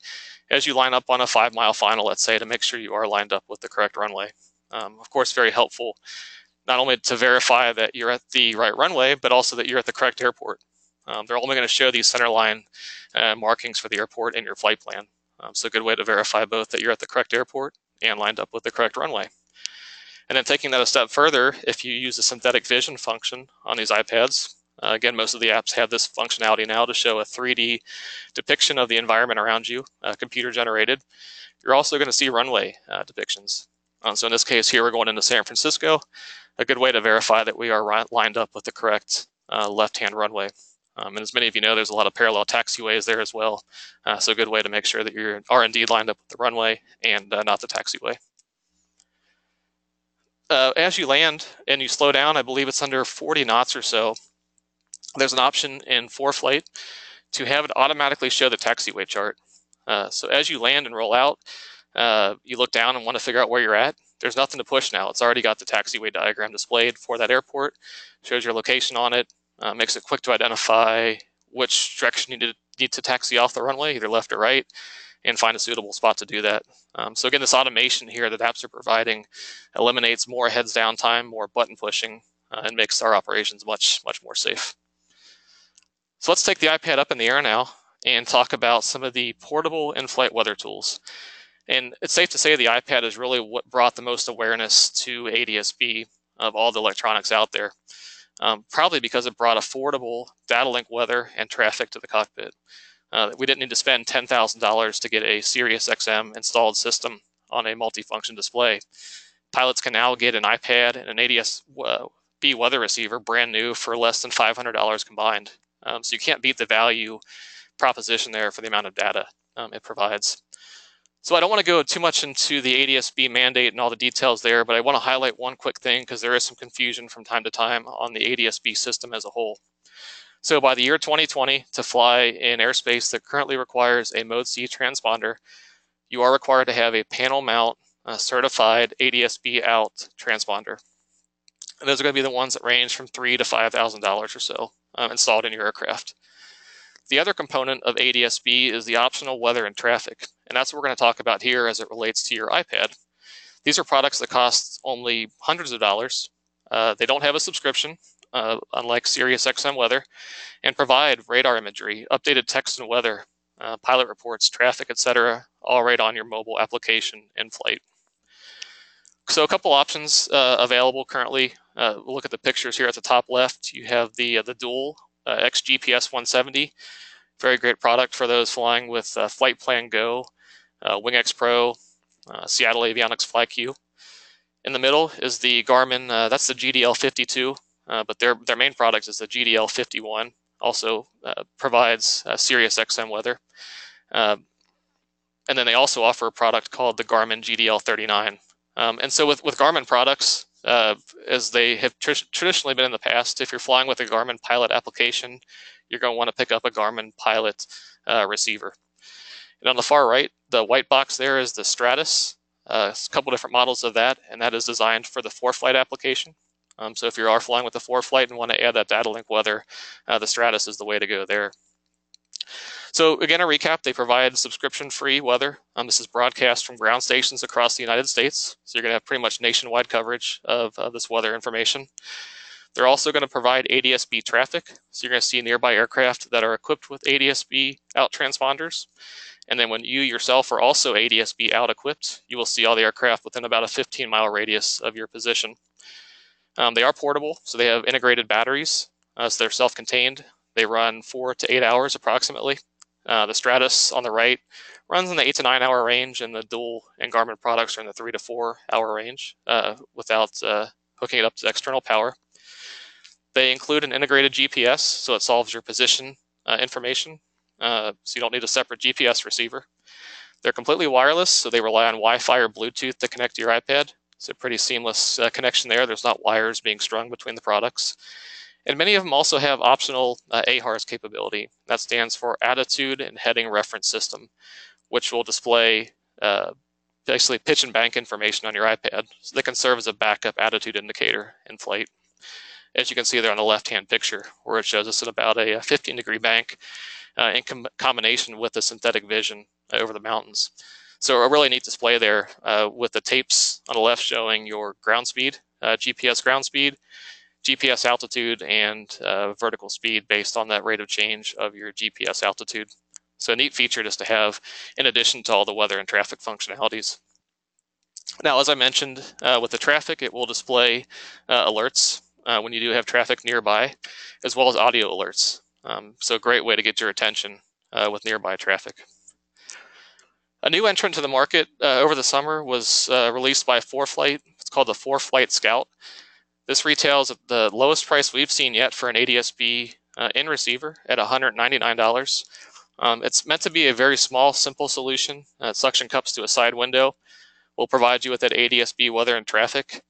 as you line up on a 5-mile final, let's say, to make sure you are lined up with the correct runway. Of course, very helpful not only to verify that you're at the right runway, but also that you're at the correct airport. They're only going to show these center line markings for the airport in your flight plan. So a good way to verify both that you're at the correct airport and lined up with the correct runway. And then taking that a step further, if you use the synthetic vision function on these iPads, again, most of the apps have this functionality now to show a 3D depiction of the environment around you, computer generated. You're also going to see runway depictions. So in this case here, we're going into San Francisco. A good way to verify that we are lined up with the correct left-hand runway. And as many of you know, there's a lot of parallel taxiways there as well. So a good way to make sure that you are indeed lined up with the runway and not the taxiway. As you land and you slow down, I believe it's under 40 knots or so, there's an option in ForeFlight to have it automatically show the taxiway chart. So as you land and roll out, you look down and want to figure out where you're at. There's nothing to push now. It's already got the taxiway diagram displayed for that airport, shows your location on it, makes it quick to identify which direction you need to taxi off the runway, either left or right, and find a suitable spot to do that. So again, this automation here that apps are providing eliminates more heads down time, more button pushing, and makes our operations much more safe. So let's take the iPad up in the air now and talk about some of the portable in-flight weather tools. And it's safe to say the iPad is really what brought the most awareness to ADS-B of all the electronics out there, probably because it brought affordable data link weather and traffic to the cockpit. We didn't need to spend $10,000 to get a Sirius XM installed system on a multifunction display. Pilots can now get an iPad and an ADS-B weather receiver brand new for less than $500 combined. So you can't beat the value proposition there for the amount of data it provides. So I don't want to go too much into the ADS-B mandate and all the details there, but I want to highlight one quick thing because there is some confusion from time to time on the ADS-B system as a whole. So by the year 2020, to fly in airspace that currently requires a Mode C transponder, you are required to have a panel mount certified ADS-B out transponder. And those are going to be the ones that range from $3,000 to $5,000 or so installed in your aircraft. The other component of ADS-B is the optional weather and traffic, and that's what we're going to talk about here as it relates to your iPad. These are products that cost only hundreds of dollars. They don't have a subscription, unlike Sirius XM Weather, and provide radar imagery, updated text and weather, pilot reports, traffic, etc., all right on your mobile application in flight. So a couple options available currently. Look at the pictures here at the top left. You have the dual XGPS 170. Very great product for those flying with Flight Plan Go, WingX Pro, Seattle Avionics FlyQ. In the middle is the Garmin, that's the GDL 52, but their main product is the GDL 51. Also provides Sirius XM weather. And then they also offer a product called the Garmin GDL 39. And so with Garmin products, as they have traditionally been in the past, if you're flying with a Garmin Pilot application, you're going to want to pick up a Garmin Pilot receiver. And on the far right, the white box there is the Stratus. A couple different models of that, and that is designed for the ForeFlight application. So if you are flying with the ForeFlight and want to add that data link weather, the Stratus is the way to go there. So again, a recap, they provide subscription-free weather. This is broadcast from ground stations across the United States. So you're going to have pretty much nationwide coverage of this weather information. They're also going to provide ADS-B traffic. So you're going to see nearby aircraft that are equipped with ADS-B out transponders. And then when you yourself are also ADS-B out equipped, you will see all the aircraft within about a 15-mile radius of your position. They are portable, so they have integrated batteries. So they're self-contained. They run 4 to 8 hours approximately. The Stratus on the right runs in the 8 to 9 hour range, and the Dual and Garmin products are in the 3 to 4 hour range without hooking it up to external power. They include an integrated GPS, so it solves your position information. So you don't need a separate GPS receiver. They're completely wireless, so they rely on Wi-Fi or Bluetooth to connect to your iPad. It's a pretty seamless connection there. There's not wires being strung between the products. And many of them also have optional AHRS capability. That stands for Attitude and Heading Reference System, which will display basically pitch and bank information on your iPad. So they can serve as a backup attitude indicator in flight. As you can see there on the left-hand picture, where it shows us at about a 15-degree bank in combination with the synthetic vision over the mountains. So a really neat display there with the tapes on the left showing your ground speed, GPS ground speed, GPS altitude, and vertical speed based on that rate of change of your GPS altitude. So a neat feature just to have in addition to all the weather and traffic functionalities. Now, as I mentioned, with the traffic, it will display alerts when you do have traffic nearby, as well as audio alerts. So a great way to get your attention with nearby traffic. A new entrant to the market over the summer was released by ForeFlight. It's called the ForeFlight Scout. This retails at the lowest price we've seen yet for an ADS-B in receiver at $199. It's meant to be a very small, simple solution. Suction cups to a side window will provide you with that ADS-B weather and traffic.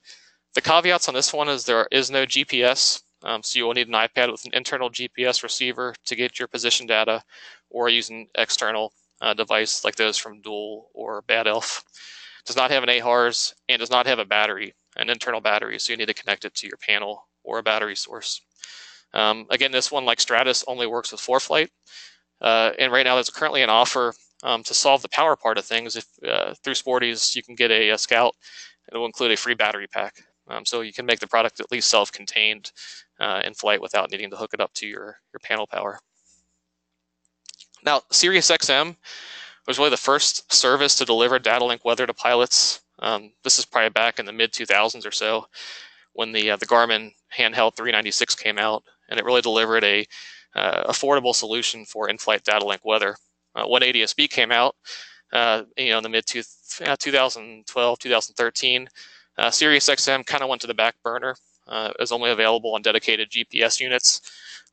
The caveats on this one is there is no GPS, so you will need an iPad with an internal GPS receiver to get your position data, or use an external device like those from Dual or Bad Elf. Does not have an AHRS and does not have a battery, an internal battery, so you need to connect it to your panel or a battery source. Again, this one, like Stratus, only works with ForeFlight, and right now there's currently an offer to solve the power part of things. If through Sporty's, you can get a Scout, and it will include a free battery pack. So you can make the product at least self-contained in flight without needing to hook it up to your panel power. Now, Sirius XM was really the first service to deliver data link weather to pilots. This is probably back in the mid-2000s or so when the Garmin handheld 396 came out, and it really delivered a affordable solution for in-flight data link weather. When ADS-B came out, in the mid-2012, 2013, Sirius XM kind of went to the back burner. It was only available on dedicated GPS units.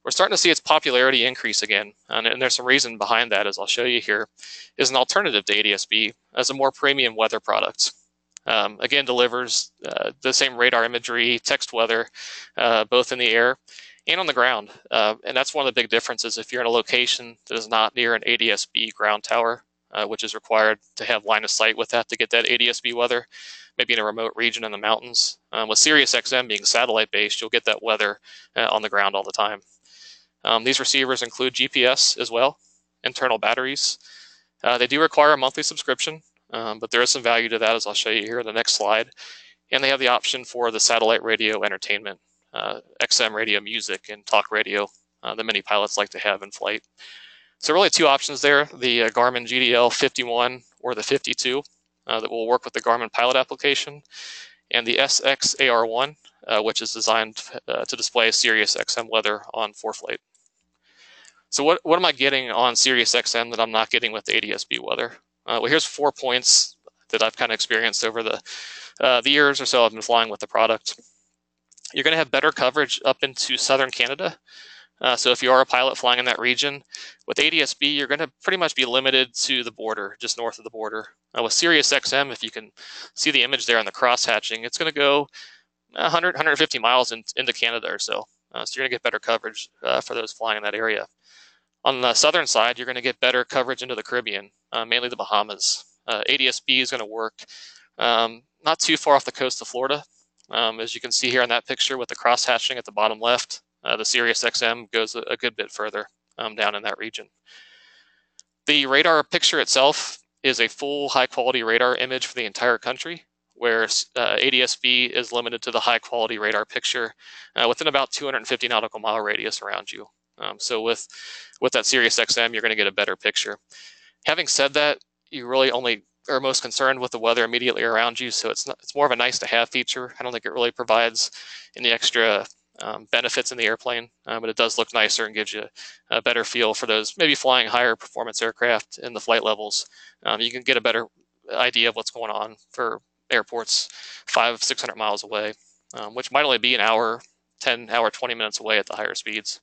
We're starting to see its popularity increase again, and there's some reason behind that, as I'll show you here, is an alternative to ADS-B as a more premium weather product. Again, delivers the same radar imagery, text weather, both in the air and on the ground. And that's one of the big differences if you're in a location that is not near an ADS-B ground tower, which is required to have line of sight with that to get that ADS-B weather, maybe in a remote region in the mountains. With Sirius XM being satellite-based, you'll get that weather on the ground all the time. These receivers include GPS as well, internal batteries. They do require a monthly subscription, but there is some value to that, as I'll show you here in the next slide. And they have the option for the satellite radio entertainment, XM radio music and talk radio that many pilots like to have in flight. So really two options there, the Garmin GDL 51 or the 52 that will work with the Garmin Pilot application, and the SXAR1, which is designed to display Sirius XM weather on ForeFlight. So what am I getting on Sirius XM that I'm not getting with the ADS-B weather? Well, here's 4 points that I've kind of experienced over the years or so I've been flying with the product. You're going to have better coverage up into southern Canada. So if you are a pilot flying in that region, with ADS-B, you're going to pretty much be limited to the border, just north of the border. With Sirius XM, if you can see the image there on the cross-hatching, it's going to go 100, 150 miles into Canada or so. So you're going to get better coverage for those flying in that area. On the southern side, you're going to get better coverage into the Caribbean, mainly the Bahamas. ADS-B is going to work not too far off the coast of Florida. As you can see here on that picture with the cross-hatching at the bottom left, the Sirius XM goes a good bit further down in that region. The radar picture itself is a full high-quality radar image for the entire country, where ADS-B is limited to the high-quality radar picture within about 250 nautical mile radius around you. So with that Sirius XM, you're going to get a better picture. Having said that, you really only are most concerned with the weather immediately around you, so it's more of a nice-to-have feature. I don't think it really provides any extra benefits in the airplane, but it does look nicer and gives you a better feel for those maybe flying higher performance aircraft in the flight levels. You can get a better idea of what's going on for airports 500-600 miles away, which might only be an hour, 10 hour, 20 minutes away at the higher speeds.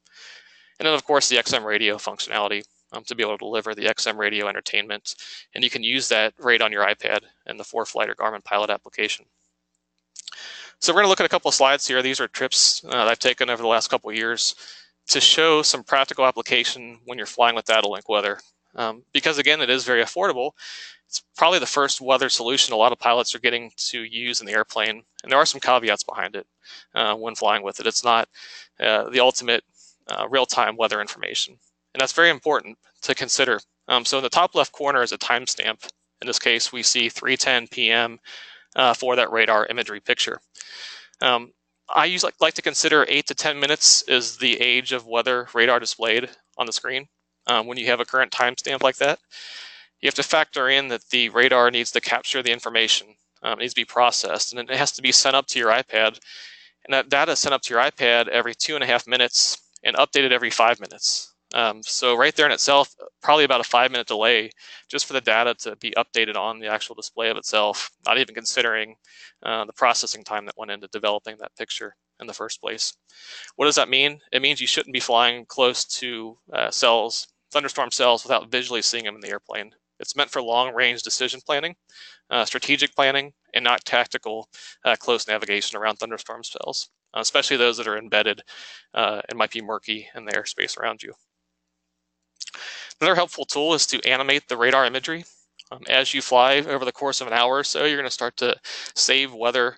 And then, of course, the XM radio functionality to be able to deliver the XM radio entertainment. And you can use that right on your iPad in the ForeFlight or Garmin Pilot application. So we're going to look at a couple of slides here. These are trips that I've taken over the last couple of years to show some practical application when you're flying with data link weather. Because, again, it is very affordable. It's probably the first weather solution a lot of pilots are getting to use in the airplane. And there are some caveats behind it when flying with it. It's not the ultimate real-time weather information. And that's very important to consider. So in the top left corner is a timestamp. In this case, we see 3:10 p.m. For that radar imagery picture. I usually like to consider 8 to 10 minutes is the age of weather radar displayed on the screen. When you have a current timestamp like that, you have to factor in that the radar needs to capture the information. It needs to be processed, and it has to be sent up to your iPad. And that data is sent up to your iPad every 2.5 minutes and updated every 5 minutes. So right there in itself, probably about a 5-minute delay just for the data to be updated on the actual display of itself, not even considering the processing time that went into developing that picture in the first place. What does that mean? It means you shouldn't be flying close to thunderstorm cells without visually seeing them in the airplane. It's meant for long-range decision planning, strategic planning, and not tactical close navigation around thunderstorm cells, especially those that are embedded and might be murky in the airspace around you. Another helpful tool is to animate the radar imagery. As you fly over the course of an hour or so, you're going to start to save weather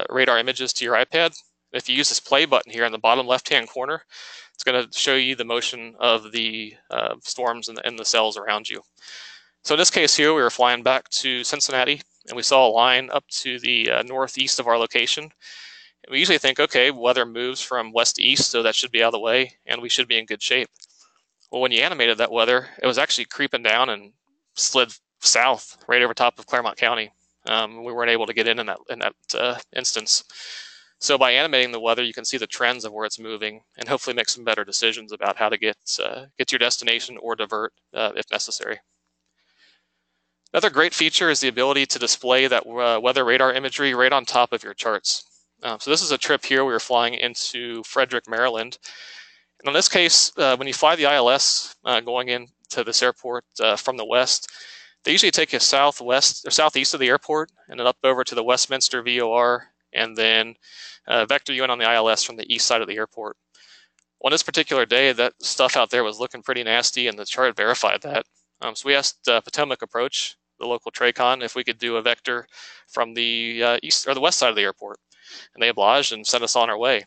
radar images to your iPad. If you use this play button here in the bottom left-hand corner, it's going to show you the motion of the storms and the cells around you. So in this case here, we were flying back to Cincinnati, and we saw a line up to the northeast of our location. And we usually think, okay, weather moves from west to east, so that should be out of the way, and we should be in good shape. Well, when you animated that weather, it was actually creeping down and slid south right over top of Claremont County. We weren't able to get in that instance. So by animating the weather, you can see the trends of where it's moving and hopefully make some better decisions about how to get to your destination or divert if necessary. Another great feature is the ability to display that weather radar imagery right on top of your charts. So this is a trip here. We were flying into Frederick, Maryland. And in this case, when you fly the ILS going into this airport from the west, they usually take you southwest or southeast of the airport and then up over to the Westminster VOR and then vector you in on the ILS from the east side of the airport. On this particular day, that stuff out there was looking pretty nasty, and the chart verified that. So we asked Potomac Approach, the local TRACON, if we could do a vector from the east or the west side of the airport, and they obliged and sent us on our way.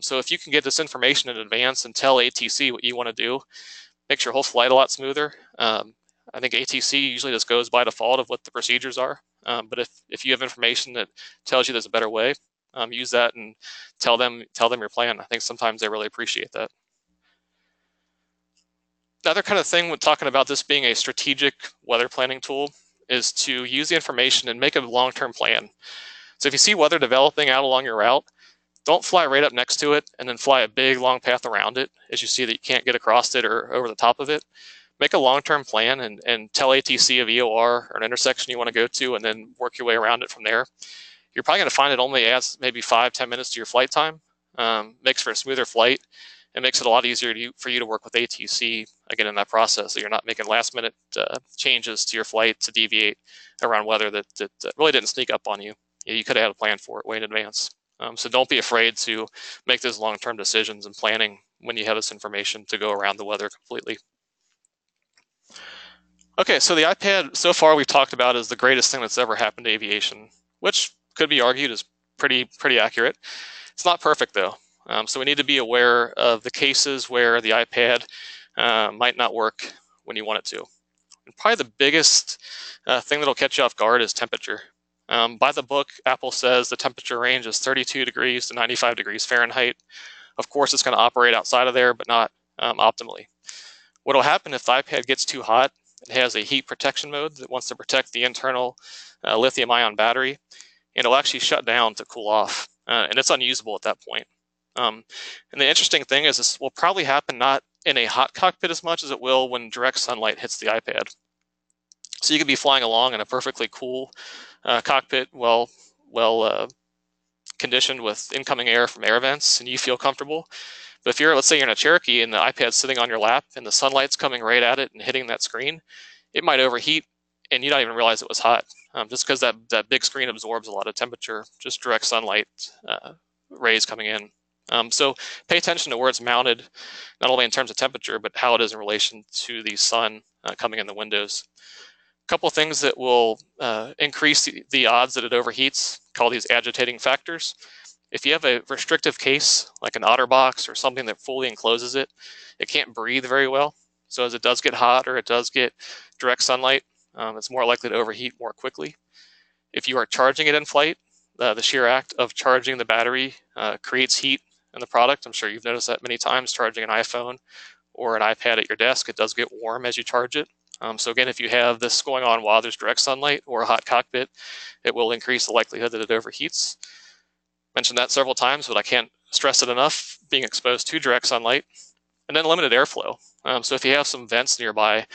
So if you can get this information in advance and tell ATC what you want to do, makes your whole flight a lot smoother. I think ATC usually just goes by default of what the procedures are. But if you have information that tells you there's a better way, use that and tell them your plan. I think sometimes they really appreciate that. Another kind of thing with talking about this being a strategic weather planning tool is to use the information and make a long-term plan. So if you see weather developing out along your route, don't fly right up next to it and then fly a big long path around it as you see that you can't get across it or over the top of it. Make a long-term plan and tell ATC of EOR or an intersection you want to go to, and then work your way around it from there. You're probably going to find it only adds maybe 5-10 minutes to your flight time. Makes for a smoother flight. It makes it a lot easier for you to work with ATC again in that process, so you're not making last-minute changes to your flight to deviate around weather that really didn't sneak up on you. You could have had a plan for it way in advance. So don't be afraid to make those long-term decisions and planning when you have this information to go around the weather completely. Okay, so the iPad so far we've talked about is the greatest thing that's ever happened to aviation, which could be argued is pretty accurate. It's not perfect though. So we need to be aware of the cases where the iPad might not work when you want it to. And probably the biggest thing that'll catch you off guard is temperature. By the book, Apple says the temperature range is 32 degrees to 95 degrees Fahrenheit. Of course, it's going to operate outside of there, but not optimally. What will happen if the iPad gets too hot? It has a heat protection mode that wants to protect the internal lithium-ion battery, and it'll actually shut down to cool off, and it's unusable at that point. And the interesting thing is this will probably happen not in a hot cockpit as much as it will when direct sunlight hits the iPad. So you could be flying along in a perfectly cool cockpit, well conditioned with incoming air from air vents, and you feel comfortable. But if let's say you're in a Cherokee and the iPad's sitting on your lap and the sunlight's coming right at it and hitting that screen, it might overheat and you don't even realize it was hot, just because that big screen absorbs a lot of temperature, just direct sunlight rays coming in. So pay attention to where it's mounted, not only in terms of temperature, but how it is in relation to the sun coming in the windows. A couple of things that will increase the odds that it overheats, call these agitating factors. If you have a restrictive case, like an OtterBox or something that fully encloses it, it can't breathe very well. So as it does get hot or it does get direct sunlight, it's more likely to overheat more quickly. If you are charging it in flight, the sheer act of charging the battery creates heat in the product. I'm sure you've noticed that many times charging an iPhone or an iPad at your desk. It does get warm as you charge it. So again, if you have this going on while there's direct sunlight or a hot cockpit, it will increase the likelihood that it overheats. Mentioned that several times, but I can't stress it enough, being exposed to direct sunlight. And then limited airflow. So if you have some vents nearby,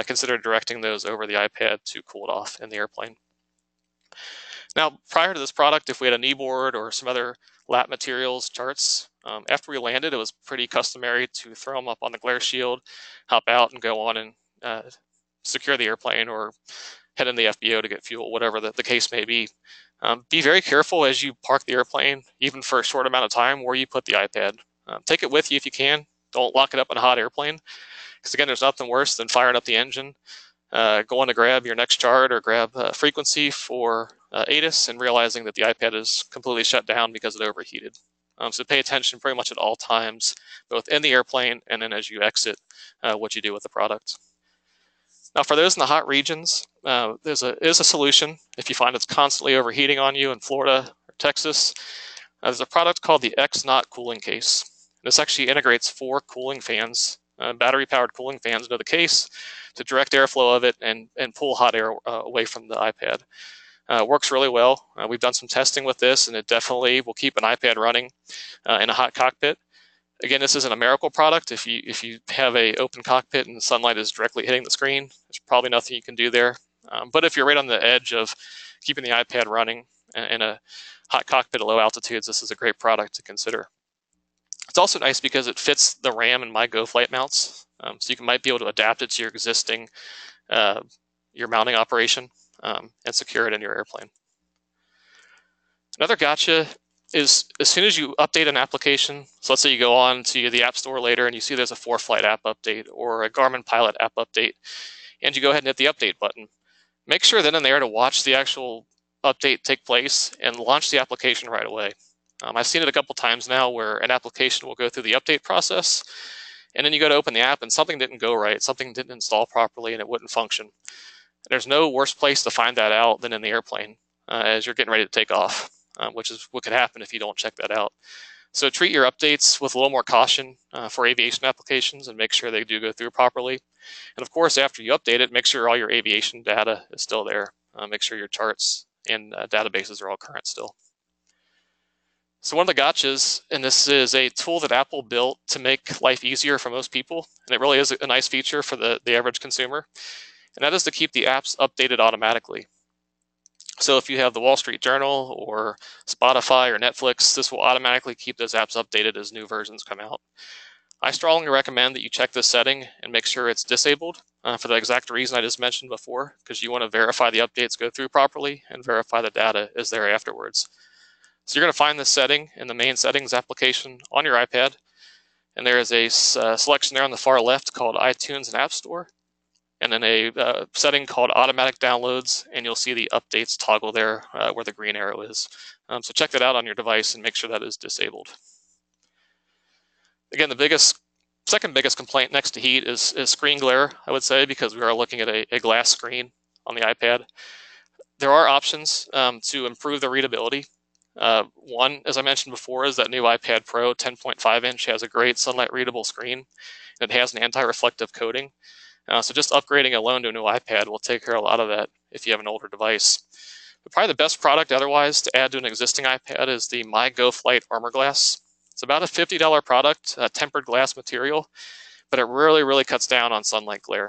consider directing those over the iPad to cool it off in the airplane. Now, prior to this product, if we had a kneeboard or some other lap materials charts, after we landed, it was pretty customary to throw them up on the glare shield, hop out and go on and secure the airplane or head in the FBO to get fuel, whatever the case may be. Be very careful as you park the airplane, even for a short amount of time, where you put the iPad. Take it with you if you can. Don't lock it up in a hot airplane, because again, there's nothing worse than firing up the engine, going to grab your next chart or grab frequency for ATIS and realizing that the iPad is completely shut down because it overheated. So pay attention pretty much at all times, both in the airplane and then as you exit, what you do with the product. Now, for those in the hot regions, is a solution. If you find it's constantly overheating on you in Florida or Texas, there's a product called the X-Knot cooling case. This actually integrates 4 cooling fans, battery-powered cooling fans into the case to direct airflow of it and pull hot air away from the iPad. Works really well. We've done some testing with this, and it definitely will keep an iPad running in a hot cockpit. Again, this isn't a miracle product. If you have an open cockpit and the sunlight is directly hitting the screen, there's probably nothing you can do there. But if you're right on the edge of keeping the iPad running in a hot cockpit at low altitudes, this is a great product to consider. It's also nice because it fits the RAM and MyGo flight mounts, so you might be able to adapt it to your existing your mounting operation and secure it in your airplane. Another gotcha is as soon as you update an application, so let's say you go on to the App Store later and you see there's a ForeFlight app update or a Garmin Pilot app update, and you go ahead and hit the update button. Make sure then and there to watch the actual update take place and launch the application right away. I've seen it a couple times now where an application will go through the update process, and then you go to open the app and something didn't go right, something didn't install properly, and it wouldn't function. There's no worse place to find that out than in the airplane as you're getting ready to take off, which is what could happen if you don't check that out. So treat your updates with a little more caution for aviation applications and make sure they do go through properly. And of course, after you update it, make sure all your aviation data is still there. Make sure your charts and databases are all current still. So one of the gotchas, and this is a tool that Apple built to make life easier for most people, and it really is a nice feature for the average consumer, and that is to keep the apps updated automatically. So if you have the Wall Street Journal or Spotify or Netflix, this will automatically keep those apps updated as new versions come out. I strongly recommend that you check this setting and make sure it's disabled for the exact reason I just mentioned before, because you want to verify the updates go through properly and verify the data is there afterwards. So you're going to find this setting in the main settings application on your iPad, and there is a selection there on the far left called iTunes and App Store, and then a setting called automatic downloads, and you'll see the updates toggle there where the green arrow is. So check that out on your device and make sure that is disabled. Again, the second biggest complaint next to heat is screen glare, I would say, because we are looking at a glass screen on the iPad. There are options to improve the readability. One, as I mentioned before, is that new iPad Pro 10.5 inch has a great sunlight readable screen. It has an anti-reflective coating. So just upgrading alone to a new iPad will take care of a lot of that if you have an older device. But probably the best product otherwise to add to an existing iPad is the MyGoFlight Armor Glass. It's about a $50 product, tempered glass material, but it really, really cuts down on sunlight glare.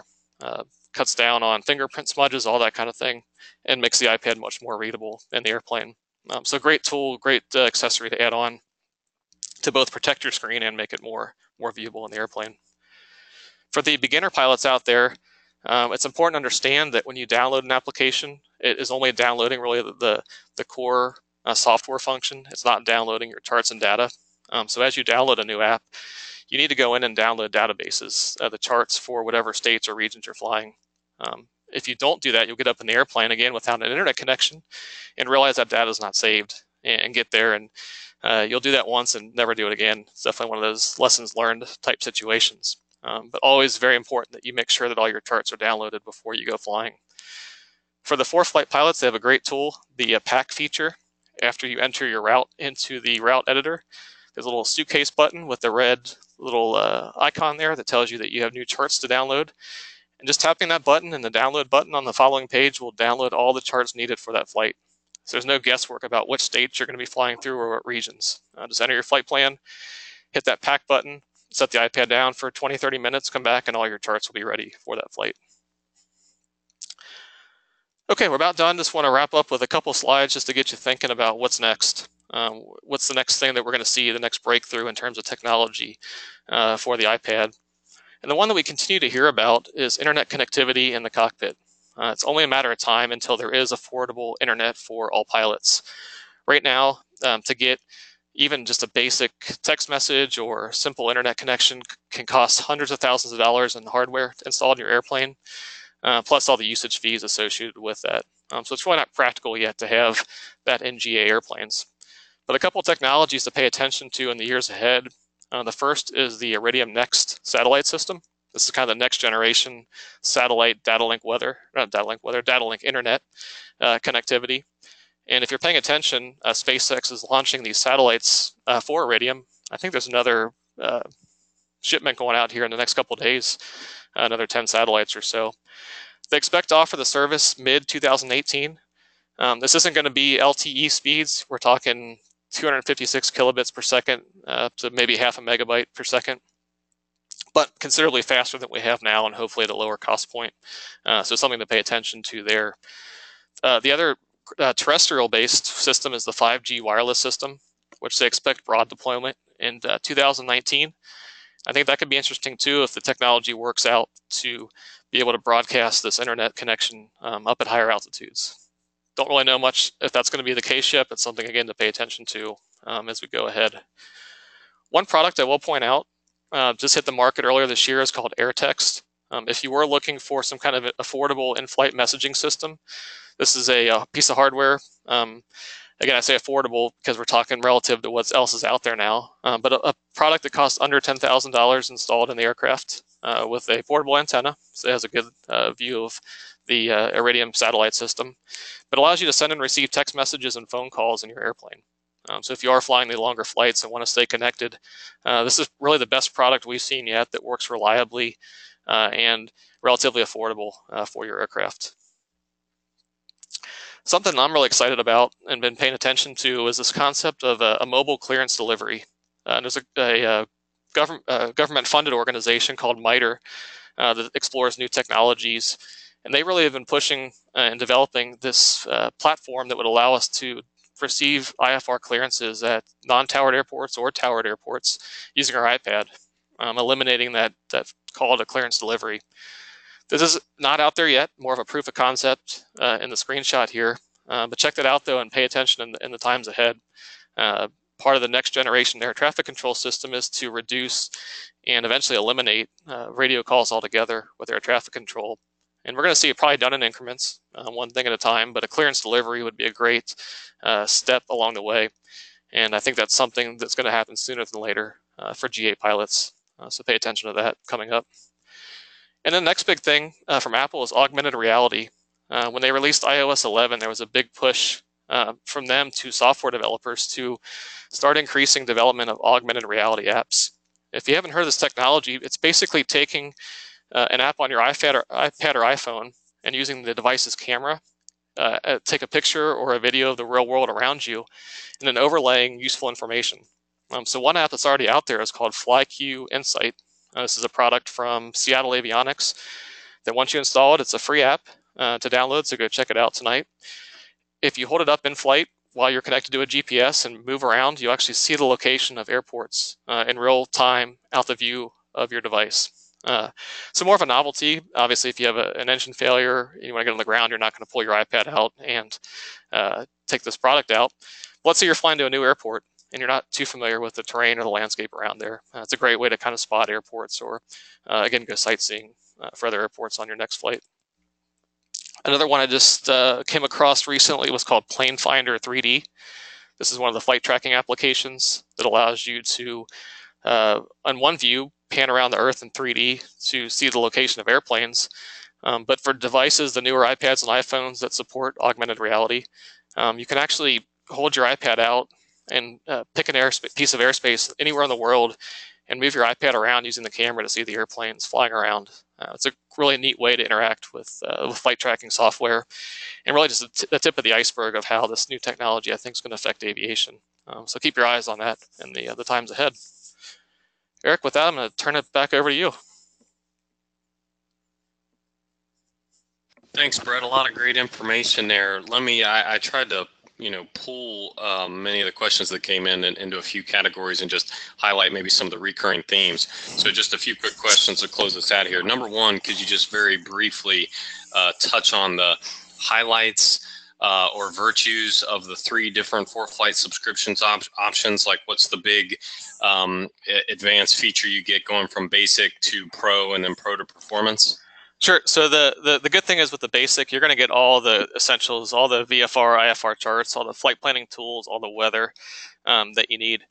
Cuts down on fingerprint smudges, all that kind of thing, and makes the iPad much more readable in the airplane. So great tool, great accessory to add on to both protect your screen and make it more viewable in the airplane. For the beginner pilots out there, it's important to understand that when you download an application, it is only downloading really the core software function. It's not downloading your charts and data. So as you download a new app, you need to go in and download databases, the charts for whatever states or regions you're flying. If you don't do that, you'll get up in the airplane again without an internet connection and realize that data is not saved and get there. And you'll do that once and never do it again. It's definitely one of those lessons learned type situations. But always very important that you make sure that all your charts are downloaded before you go flying. For the ForeFlight pilots, they have a great tool, the pack feature. After you enter your route into the route editor, there's a little suitcase button with the red little icon there that tells you that you have new charts to download. And just tapping that button and the download button on the following page will download all the charts needed for that flight. So there's no guesswork about which states you're going to be flying through or what regions. Just enter your flight plan, hit that pack button, set the iPad down for 20-30 minutes, come back, and all your charts will be ready for that flight. Okay, we're about done. Just want to wrap up with a couple slides just to get you thinking about what's next. What's the next thing that we're going to see, the next breakthrough in terms of technology for the iPad? And the one that we continue to hear about is internet connectivity in the cockpit. It's only a matter of time until there is affordable internet for all pilots. Right now, to get even just a basic text message or simple internet connection can cost hundreds of thousands of dollars in hardware installed in your airplane, plus all the usage fees associated with that. So it's really not practical yet to have that in GA airplanes. But a couple of technologies to pay attention to in the years ahead. The first is the Iridium Next satellite system. This is kind of the next generation satellite datalink internet connectivity. And if you're paying attention, SpaceX is launching these satellites for Iridium. I think there's another shipment going out here in the next couple of days, another 10 satellites or so. They expect to offer the service mid-2018. This isn't going to be LTE speeds. We're talking 256 kilobits per second to maybe half a megabyte per second, but considerably faster than we have now and hopefully at a lower cost point. So something to pay attention to there. The other terrestrial-based system is the 5G wireless system, which they expect broad deployment in 2019. I think that could be interesting too if the technology works out to be able to broadcast this internet connection up at higher altitudes. Don't really know much if that's going to be the case yet, but something again to pay attention to as we go ahead. One product I will point out just hit the market earlier this year is called AirText. If you were looking for some kind of affordable in-flight messaging system, this is a piece of hardware. Again, I say affordable because we're talking relative to what else is out there now, but a product that costs under $10,000 installed in the aircraft with a portable antenna, so it has a good view of the Iridium satellite system, but allows you to send and receive text messages and phone calls in your airplane. So if you are flying the longer flights and want to stay connected, this is really the best product we've seen yet that works reliably and relatively affordable for your aircraft. Something I'm really excited about and been paying attention to is this concept of a mobile clearance delivery. There's a government-funded organization called MITRE that explores new technologies, and they really have been pushing and developing this platform that would allow us to receive IFR clearances at non-towered airports or towered airports using our iPad, eliminating that call to clearance delivery. This is not out there yet, more of a proof of concept in the screenshot here, but check that out though and pay attention in the times ahead. Part of the next generation air traffic control system is to reduce and eventually eliminate radio calls altogether with air traffic control. And we're going to see it probably done in increments, one thing at a time, but a clearance delivery would be a great step along the way. And I think that's something that's going to happen sooner than later for GA pilots. So pay attention to that coming up. And then the next big thing from Apple is augmented reality. When they released iOS 11, there was a big push from them to software developers to start increasing development of augmented reality apps. If you haven't heard of this technology, it's basically taking an app on your iPad or iPhone and using the device's camera, take a picture or a video of the real world around you, and then overlaying useful information. So one app that's already out there is called FlyQ Insight. This is a product from Seattle Avionics that once you install it, it's a free app to download, so go check it out tonight. If you hold it up in flight while you're connected to a GPS and move around, you actually see the location of airports in real time out the view of your device. So more of a novelty. Obviously, if you have an engine failure and you want to get on the ground, you're not going to pull your iPad out and take this product out. Let's say you're flying to a new airport and you're not too familiar with the terrain or the landscape around there. It's a great way to kind of spot airports or, again, go sightseeing for other airports on your next flight. Another one I just came across recently was called Plane Finder 3D. This is one of the flight tracking applications that allows you to, on one view, pan around the Earth in 3D to see the location of airplanes. But for devices, the newer iPads and iPhones that support augmented reality, you can actually hold your iPad out and pick an piece of airspace anywhere in the world and move your iPad around using the camera to see the airplanes flying around. It's a really neat way to interact with flight tracking software, and really just the tip of the iceberg of how this new technology I think is going to affect aviation. So keep your eyes on that in the times ahead. Eric, with that, I'm going to turn it back over to you. Thanks, Brett. A lot of great information there. I tried to pull many of the questions that came in into a few categories and just highlight maybe some of the recurring themes. So just a few quick questions to close us out here. Number one, could you just very briefly touch on the highlights or virtues of the 3 different for-flight subscriptions options? Like what's the big advanced feature you get going from basic to pro and then pro to performance? Sure. So the good thing is with the basic, you're going to get all the essentials, all the VFR, IFR charts, all the flight planning tools, all the weather that you need.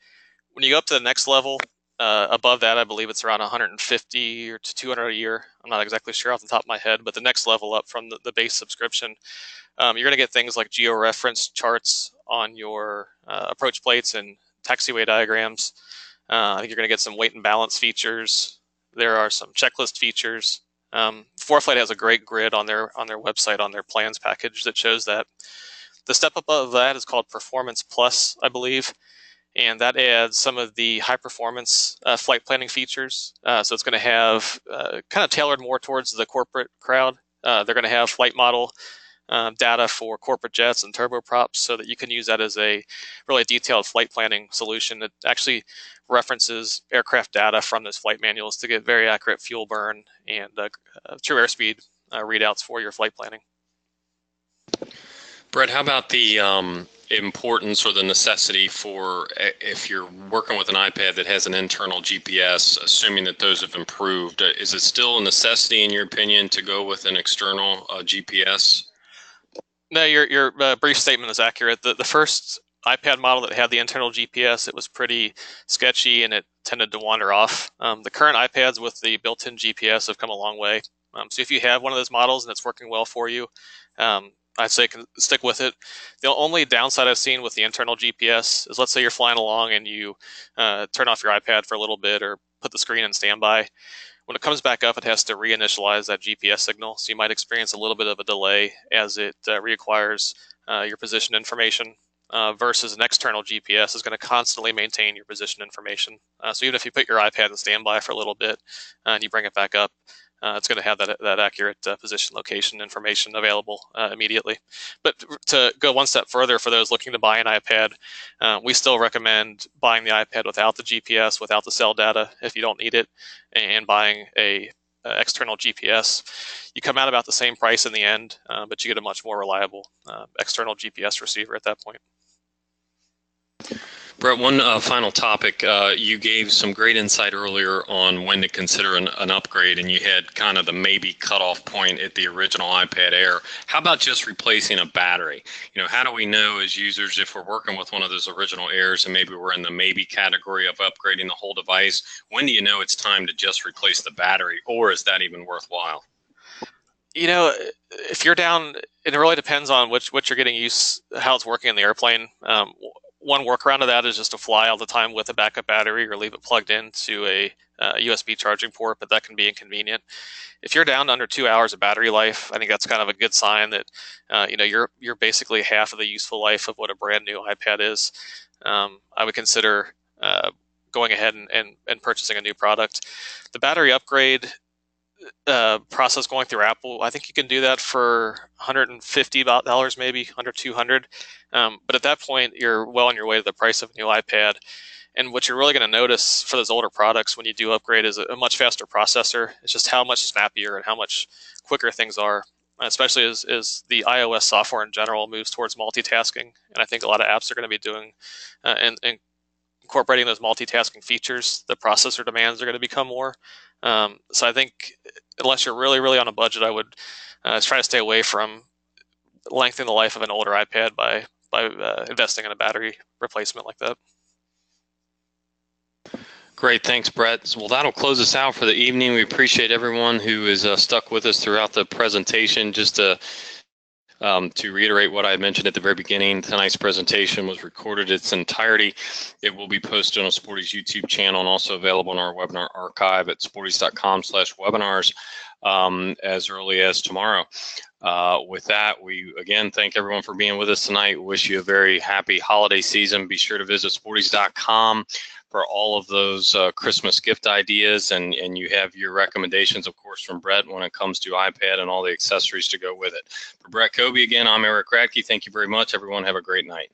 When you go up to the next level, above that, I believe it's around 150 or to 200 a year. I'm not exactly sure off the top of my head, but the next level up from the base subscription, you're going to get things like georeference charts on your approach plates and taxiway diagrams. I think you're going to get some weight and balance features. There are some checklist features. ForeFlight has a great grid on their website, on their plans package that shows that. The step above that is called Performance Plus, I believe, and that adds some of the high performance flight planning features. So it's going to have kind of tailored more towards the corporate crowd. They're going to have flight model data for corporate jets and turboprops so that you can use that as a really detailed flight planning solution that actually references aircraft data from those flight manuals to get very accurate fuel burn and true airspeed readouts for your flight planning. Brett, how about the importance or the necessity for, if you're working with an iPad that has an internal GPS, assuming that those have improved, is it still a necessity in your opinion to go with an external GPS? No, your brief statement is accurate. The first iPad model that had the internal GPS, it was pretty sketchy and it tended to wander off. The current iPads with the built-in GPS have come a long way. So if you have one of those models and it's working well for you, I'd say stick with it. The only downside I've seen with the internal GPS is, let's say you're flying along and you turn off your iPad for a little bit or put the screen in standby. When it comes back up, it has to reinitialize that GPS signal, so you might experience a little bit of a delay as it reacquires your position information. Versus an external GPS is going to constantly maintain your position information. So even if you put your iPad in standby for a little bit and you bring it back up, it's going to have that accurate position location information available immediately. But to go one step further, for those looking to buy an iPad, we still recommend buying the iPad without the GPS, without the cell data if you don't need it, and buying a external GPS. You come out about the same price in the end, but you get a much more reliable external GPS receiver at that point. Bret, one final topic. You gave some great insight earlier on when to consider an upgrade, and you had kind of the maybe cutoff point at the original iPad Air. How about just replacing a battery? How do we know as users if we're working with one of those original Airs and maybe we're in the maybe category of upgrading the whole device? When do you know it's time to just replace the battery, or is that even worthwhile? If you're down, it really depends on what you're getting used, how it's working in the airplane. One workaround of that is just to fly all the time with a backup battery or leave it plugged into a USB charging port, but that can be inconvenient. If you're down to under 2 hours of battery life, I think that's kind of a good sign that you're basically half of the useful life of what a brand new iPad is. I would consider going ahead and purchasing a new product. The battery upgrade process going through Apple, I think you can do that for $150 maybe, under $200. But at that point, you're well on your way to the price of a new iPad. And what you're really going to notice for those older products when you do upgrade is a much faster processor. It's just how much snappier and how much quicker things are, especially as the iOS software in general moves towards multitasking. And I think a lot of apps are going to be doing and incorporating those multitasking features. The processor demands are going to become more. So I think unless you're really, really on a budget, I would try to stay away from lengthening the life of an older iPad by investing in a battery replacement like that. Great, thanks, Bret. Well, that'll close us out for the evening. We appreciate everyone who is stuck with us throughout the presentation. Just to reiterate what I mentioned at the very beginning, tonight's presentation was recorded in its entirety. It will be posted on Sporty's YouTube channel and also available in our webinar archive at sportys.com/webinars as early as tomorrow. With that, we again thank everyone for being with us tonight. Wish you a very happy holiday season. Be sure to visit sportys.com for all of those Christmas gift ideas, and you have your recommendations, of course, from Bret when it comes to iPad and all the accessories to go with it. For Bret Koebbe, again, I'm Eric Radke. Thank you very much, everyone. Have a great night.